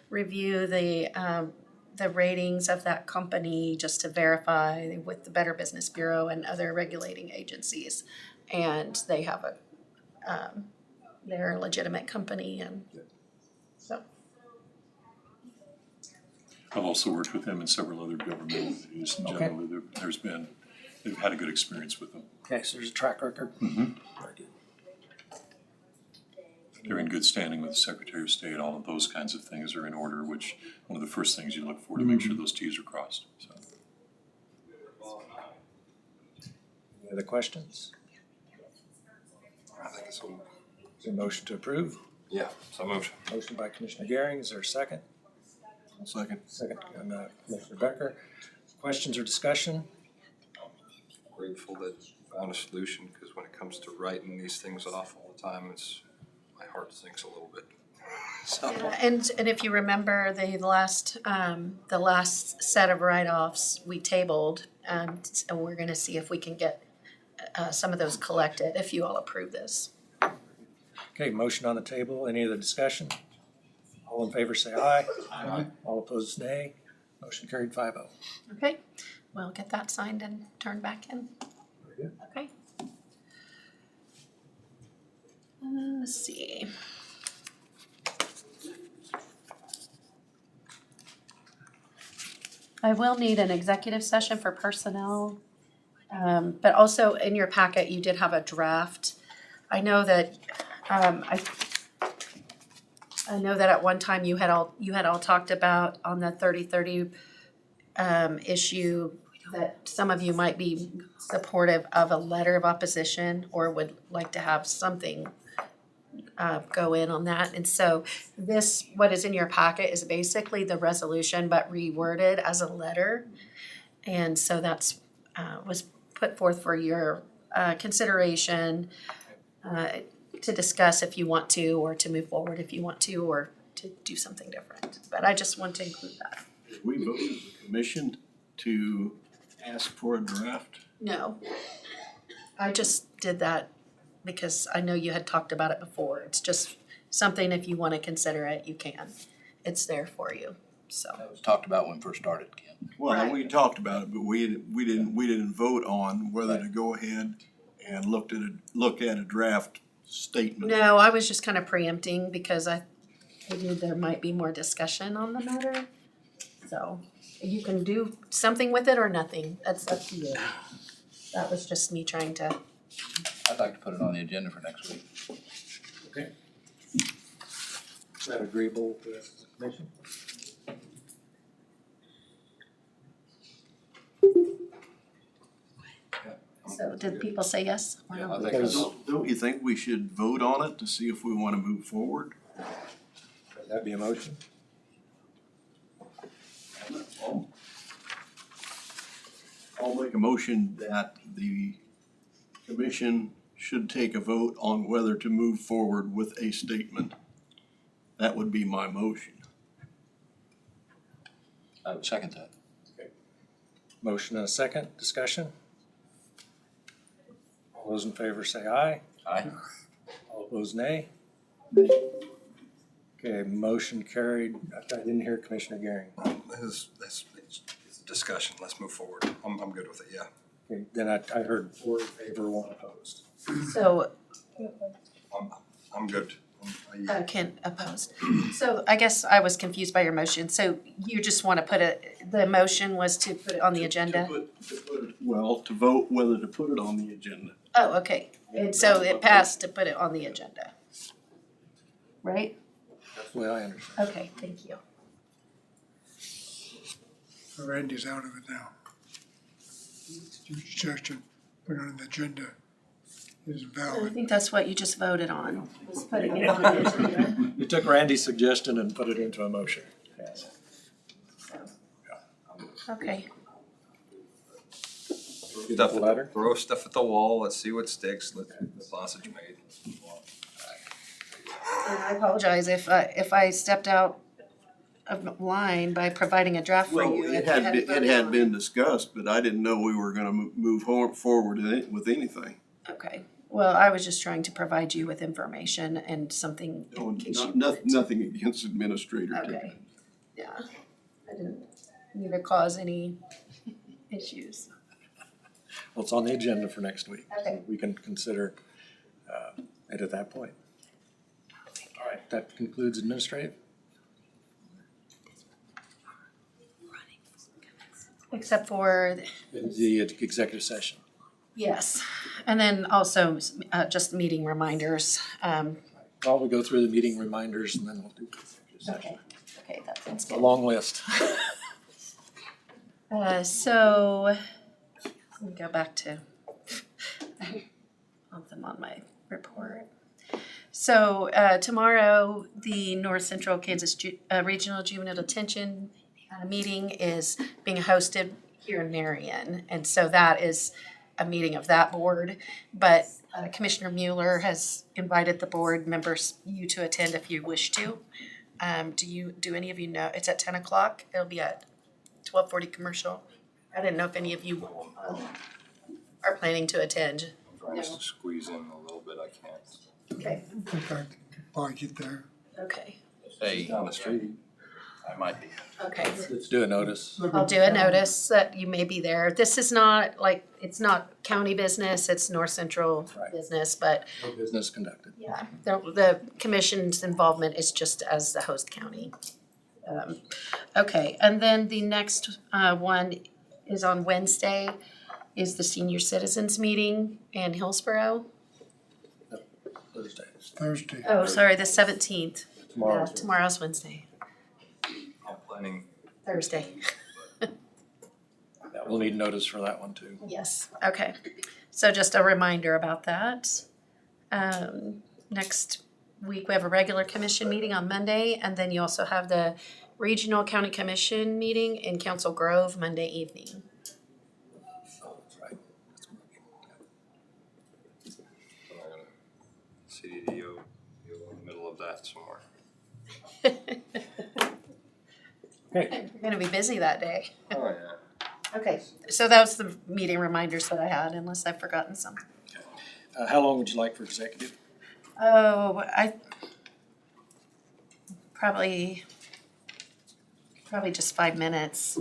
review the ratings of that company just to verify with the Better Business Bureau and other regulating agencies. And they have they're a legitimate company, and so. I've also worked with them in several other government entities, and Okay. generally they've had a good experience with them. Okay, so there's a track record. Mm-hmm. Very good. They're in good standing with the Secretary of State. All of those kinds of things are in order, which one of the first things you look for to make sure those T's are crossed. So. Any other questions? I think it's all. Is there a motion to approve? Yeah, so moved. Motion by Commissioner Gehring, is there a second? Second. Second, Commissioner Becker. Questions or discussion? Grateful that we found a solution, because when it comes to writing these things off all the time, my heart sinks a little bit. So. Yeah, and if you remember, the last set of write-offs we tabled, and we're gonna see if we can get some of those collected, if you all approve this. Okay, motion on the table. Any other discussion? All in favor say aye. Aye. All opposed nay. Motion carried 5-0. Okay, we'll get that signed and turned back in. Very good. Okay. Let's see. I will need an executive session for personnel, but also in your packet, you did have a draft. I know that, I know that at one time you had all talked about on the 30-30 issue that some of you might be supportive of a letter of opposition or would like to have something go in on that. And so this, what is in your packet is basically the resolution but reworded as a letter. And so that's was put forth for your consideration to discuss if you want to, or to move forward if you want to, or to do something different. But I just want to include that. Did we vote as a commission to ask for a draft? No. I just did that because I know you had talked about it before. It's just something, if you want to consider it, you can. It's there for you, so. That was talked about when we first started, Ken. Well, Right. we talked about it, but we didn't vote on whether to go ahead and look at a draft statement. No, I was just kind of preempting because I figured there might be more discussion on the matter. So you can do something with it or nothing. That's up to you. That was just me trying to. I'd like to put it on the agenda for next week. Okay. Is that agreeable to the commission? So did people say yes or Yeah, no? I think Because- so. Don't you think we should vote on it to see if we want to move forward? Would that be a motion? I'll make a motion that the commission should take a vote on whether to move forward with a statement. That would be my motion. I would second that. Motion and a second, discussion? All those in favor say aye. Aye. All opposed, nay. Okay, motion carried. I didn't hear Commissioner Garing. It's a discussion, let's move forward. I'm good with it, yeah. Okay, then I heard 4 in favor, 1 opposed. So, I'm good. Ken opposed. So I guess I was confused by your motion. So you just want to put it, the motion was to put it on the agenda? Well, to vote whether to put it on the agenda. Oh, okay. And so it passed to put it on the agenda. Right? That's the way I understand. Okay, thank you. Randy's out of it now. Suggestion, put it on the agenda is I valid. think that's what you just voted on, was putting it on the agenda. You took Randy's suggestion and put it into a motion. Yes. Okay. Throw stuff at the wall, let's see what sticks, let the sausage made. And I apologize if I stepped out of line by providing a draft for Well, you. it had been discussed, but I didn't know we were gonna move forward with anything. Okay, well, I was just trying to provide you with information and something in case you. Nothing against Administrator Tippett. Okay, yeah, I didn't need to cause any issues. Well, it's on the agenda for next week. Okay. We can consider it at that point. All right, that concludes administrative. Except for, The executive session. yes, and then also just meeting reminders. Probably go through the meeting reminders and then we'll do the executive session. Okay, that sounds It's a good. long list. So, let me go back to them on my report. So, tomorrow, the North Central Kansas Regional Juvenile Detention meeting is being hosted here in Marion. And so that is a meeting of that board. But Commissioner Mueller has invited the board members, you to attend if you wish to. Do any of you know, it's at 10 o'clock, it'll be at 1240 Commercial. I didn't know if any of you are planning to attend. Trying to squeeze in a little bit, I can't. Okay. I think I can probably get there. Okay, Say, Down the street. I might be. okay. Let's do a notice. I'll do a notice that you may be there. This is not like, it's not county business, it's North Central Right. business, but No business conducted. yeah, the commission's involvement is just as the host county. Okay, and then the next one is on Wednesday, is the senior citizens meeting in Hillsborough. Thursday. Thursday. Oh, sorry, the 17th. Tomorrow. Tomorrow's Wednesday, I'm planning. Thursday. Yeah, we'll need notice for that one too. Yes, okay. So just a reminder about that. Next week, we have a regular commission meeting on Monday, and then you also have the Regional County Commission meeting in Council Grove Monday evening. Oh, that's right. CDDO, in the middle of that somewhere. Okay. You're gonna be busy that day. Oh, yeah. Okay, so that was the meeting reminders that I had, unless I've forgotten something. How long would you like for executive? Oh, I probably just 5 minutes.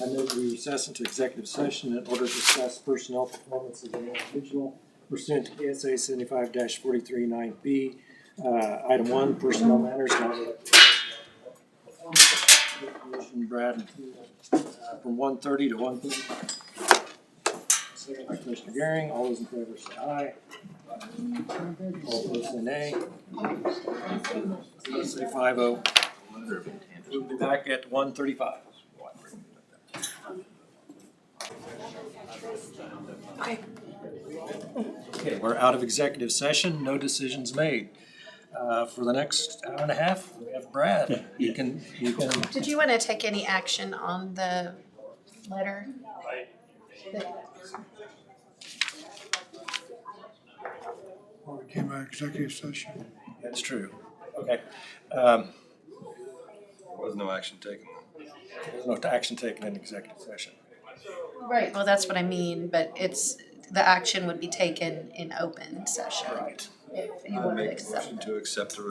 I move we recess into executive session in order to discuss personnel performance of an individual pursuant to KSA 75-43(9)B. Item 1, personnel matters. Commission Brad and from 1:30 to 1:35. Second by Commissioner Garing. All those in favor say aye. All opposed say nay. Say 5-0. We'll be back at 1:35. Okay, we're out of executive session, no decisions made. For the next hour and a half, we have Brad. You can. Did you want to take any action on the letter? Or we came out of executive session. That's true. Okay. There was no action taken. There's no action taken in executive session. Right, well, that's what I mean, but the action would be taken in open session. Right. if you I want to make a accept motion it. to accept the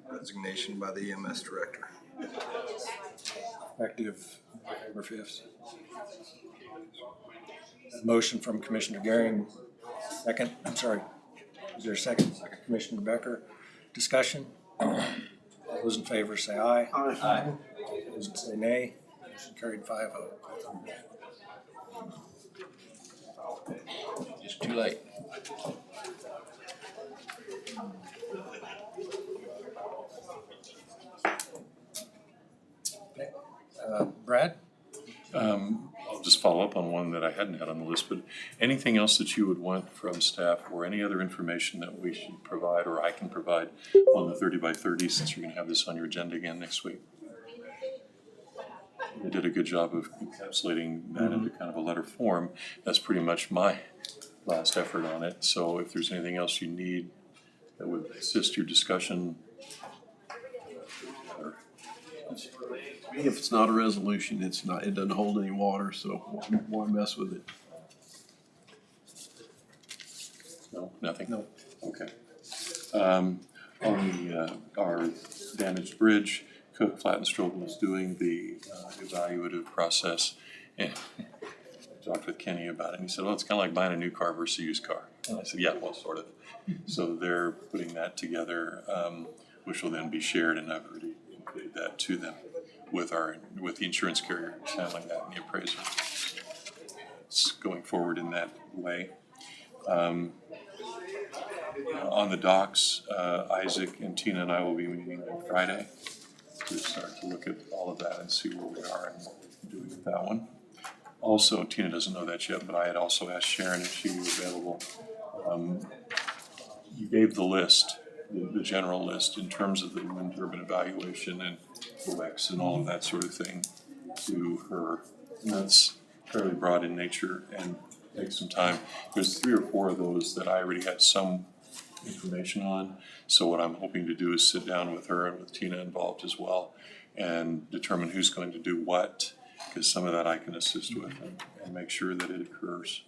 resignation by the EMS director. Effective November 5th. Motion from Commissioner Garing. Second, I'm sorry. Is there a second? Second. Commissioner Becker. Discussion? All those in favor say aye. Aye. Those that say nay. Motion carried 5-0. Just too late. Brad? I'll just follow up on one that I hadn't had on the list, but anything else that you would want from staff or any other information that we should provide or I can provide on the 30 by 30 since you're gonna have this on your agenda again next week? You did a good job of encapsulating that into kind of a letter form. That's pretty much my last effort on it. So if there's anything else you need that would assist your discussion, or If it's not a resolution, it doesn't hold any water, so why mess with it? no, nothing? No. Okay. On the, our damaged bridge, Cook, Flat and Strobel is doing the evaluative process. And I talked with Kenny about it, and he said, well, it's kind of like buying a new car versus a used car. And I said, yeah, well, sort of. So they're putting that together, which will then be shared, and I've already included that to them with the insurance carrier handling that and the appraiser. It's going forward in that way. On the docks, Isaac and Tina and I will be meeting on Friday to start to look at all of that and see where we are and what we can do with that one. Also, Tina doesn't know that yet, but I had also asked Sharon if she was available. You gave the list, the general list in terms of the wind turbine evaluation and OX and all of that sort of thing to her. And that's fairly broad in nature and takes some time. There's 3 or 4 of those that I already had some information on. So what I'm hoping to do is sit down with her and with Tina involved as well and determine who's going to do what, because some of that I can assist with and make sure that it occurs.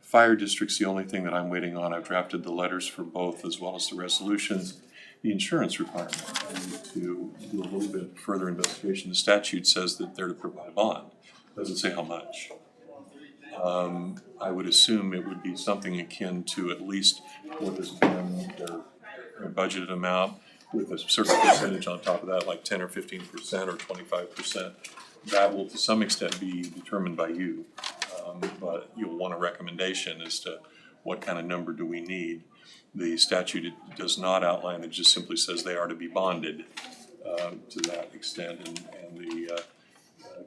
Fire district's the only thing that I'm waiting on. I've drafted the letters for both as well as the resolutions. The insurance requirement, I need to do a little bit further investigation. The statute says that they're to provide a bond. Doesn't say how much. I would assume it would be something akin to at least what has been their budgeted amount with a certain percentage on top of that, like 10 or 15% or 25%. That will to some extent be determined by you, but you'll want a recommendation as to what kind of number do we need. The statute does not outline, it just simply says they are to be bonded to that extent, and the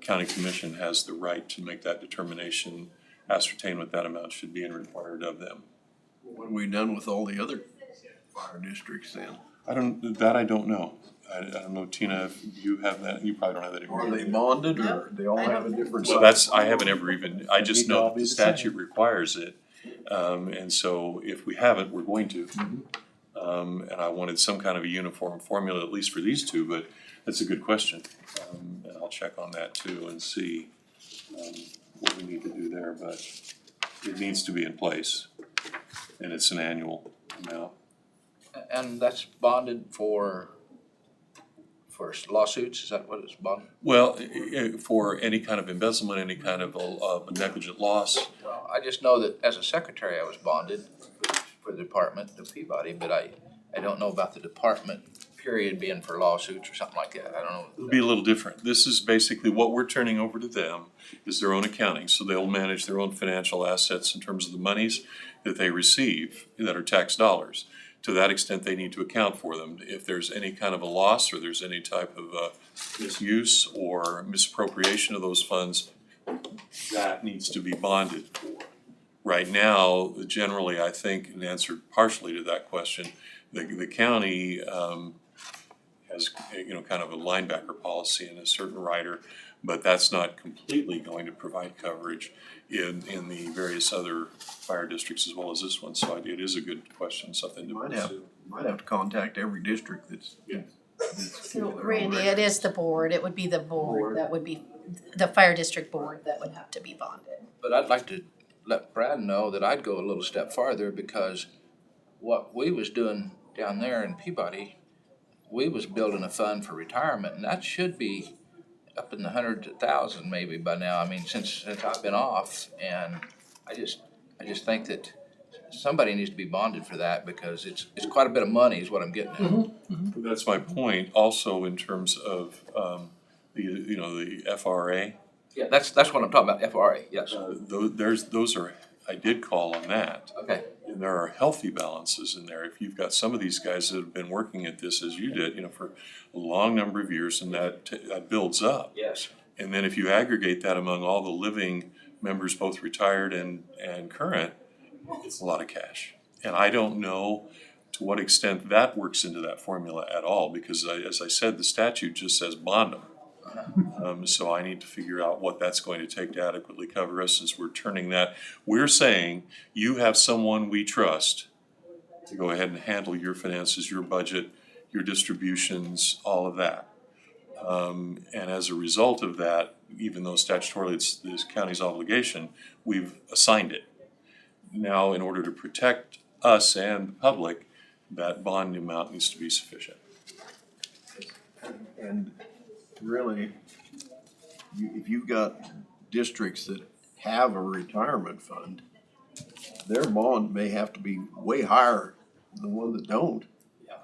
county commission has the right to make that determination, ascertain what that amount should be and required of them. What have we done with all the other fire districts then? I don't know. I don't know, Tina, if you have that, you probably don't have that. Are they bonded or they all have a different Well, size? I haven't ever even, I just know that the statute requires it. And so if we haven't, we're going to. And I wanted some kind of a uniform formula, at least for these two, but that's a good question. And I'll check on that too and see what we need to do there, but it needs to be in place. And it's an annual amount. And that's bonded for lawsuits, is that what it's bonded? Well, for any kind of embezzlement, any kind of negligent loss. Well, I just know that as a secretary, I was bonded for the department, the Peabody, but I don't know about the department period being for lawsuits or something like that. I don't know. It'll be a little different. This is basically what we're turning over to them is their own accounting. So they'll manage their own financial assets in terms of the monies that they receive that are tax dollars. To that extent, they need to account for them. If there's any kind of a loss or there's any type of misuse or misappropriation of those funds, that needs to be bonded for. Right now, generally, I think, in answer partially to that question, the county has, kind of a linebacker policy and a certain rider, but that's not completely going to provide coverage in the various other fire districts as well as this one. So it is a good question, something to pursue. Might have to contact every district that's. So Randy, it is the board, it would be the board, that would be the fire district board that would have to be bonded. But I'd like to let Brad know that I'd go a little step farther because what we was doing down there in Peabody, we was building a fund for retirement, and that should be up in the hundreds of thousands maybe by now. I mean, since I've been off, and I just think that somebody needs to be bonded for that, because it's quite a bit of money is what I'm getting at. That's my point, also in terms of, the FRA. Yeah, that's what I'm talking about, FRA, yes. Those are, I did call on that. Okay. And there are healthy balances in there. If you've got some of these guys that have been working at this as you did, for a long number of years, and that builds up. Yes. And then if you aggregate that among all the living members, both retired and current, it's a lot of cash. And I don't know to what extent that works into that formula at all, because as I said, the statute just says bond them. So I need to figure out what that's going to take to adequately cover us, since we're turning that. We're saying you have someone we trust to go ahead and handle your finances, your budget, your distributions, all of that. And as a result of that, even though statutorily it's this county's obligation, we've assigned it. Now, in order to protect us and the public, that bond amount needs to be sufficient. And really, if you've got districts that have a retirement fund, their bond may have to be way higher than the one that don't. Yeah.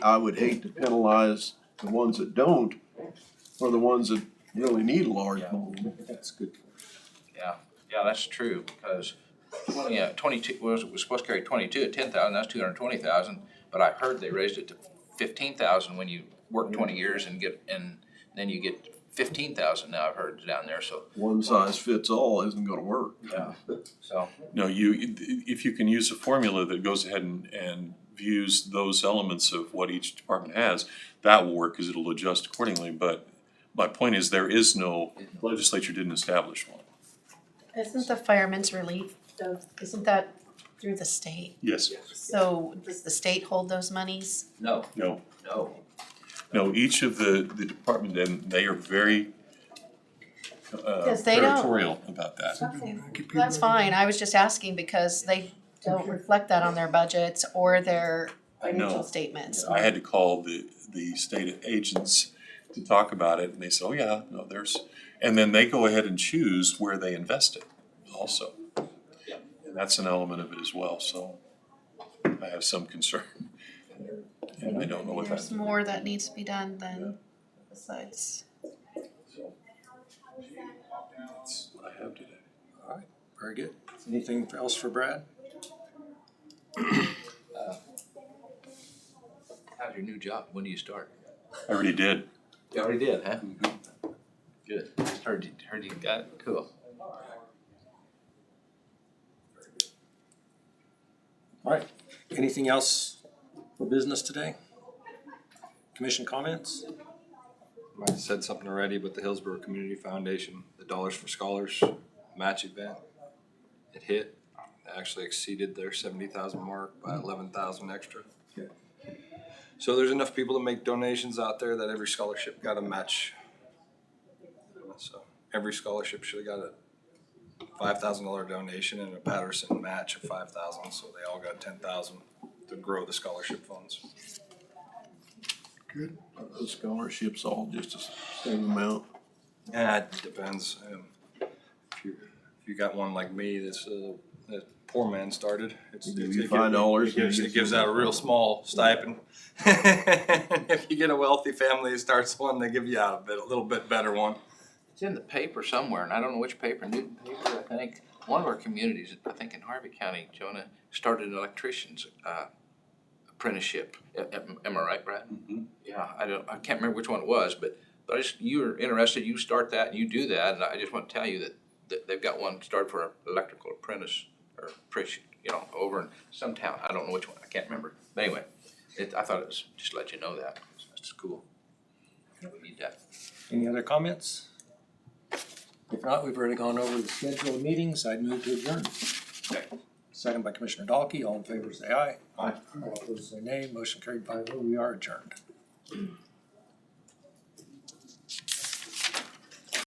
I would hate to penalize the ones that don't for the ones that really need a large bond. That's good. Yeah, that's true, because 22, was supposed to carry 22 at 10,000, that's 220,000, but I heard they raised it to 15,000 when you work 20 years and then you get 15,000 now, I've heard down there, so. One size fits all isn't gonna work. Yeah, so. No, if you can use a formula that goes ahead and views those elements of what each department has, that will work, because it'll adjust accordingly. But my point is, there is no, legislature didn't establish one. Isn't the fireman's relief, isn't that through the state? Yes. So does the state hold those monies? No. No, each of the department, and they are very Because they don't- territorial about that. Okay, that's fine. I was just asking because they don't reflect that on their budgets or their financial statements. I had to call the state agents to talk about it, and they said, oh yeah, no, there's, and then they go ahead and choose where they invest it also. Yeah. And that's an element of it as well, so I have some concern. And I don't know what There's that. more that needs to be done than besides. That's what I have today. All right, very good. Anything else for Brad? How's your new job? When do you start? I already did. You already did, huh? Good. Just heard you got it. Cool. All right, anything else for business today? Commission comments? Might have said something already, but the Hillsborough Community Foundation, the Dollars for Scholars match event, it hit. They actually exceeded their 70,000 mark by 11,000 extra. So there's enough people to make donations out there that every scholarship got a match. So every scholarship should have got a $5,000 donation and a Patterson match of 5,000. So they all got 10,000 to grow the scholarship funds. Good. Are those scholarships all just the same amount? Yeah, it depends. If you got one like me, that's that poor man started. They give you $5. It gives out a real small stipend. If you get a wealthy family that starts one, they give you out a little bit better one. It's in the paper somewhere, and I don't know which paper, Newton paper, I think. One of our communities, I think in Harvey County, Jonah, started an electrician's apprenticeship. Am I right, Brad? Mm-hmm. Yeah, I can't remember which one it was, but you were interested, you start that and you do that, and I just want to tell you that they've got one started for an electrical apprentice or apprentice, over in some town. I don't know which one, I can't remember. But anyway, I thought it was just to let you know that. That's cool. We need that. Any other comments? If not, we've already gone over the schedule of meetings. I'd move to adjourn. Okay. Second by Commissioner Dahlke. All in favor say aye. Aye. All opposed say nay. Motion carried 5-0. We are adjourned.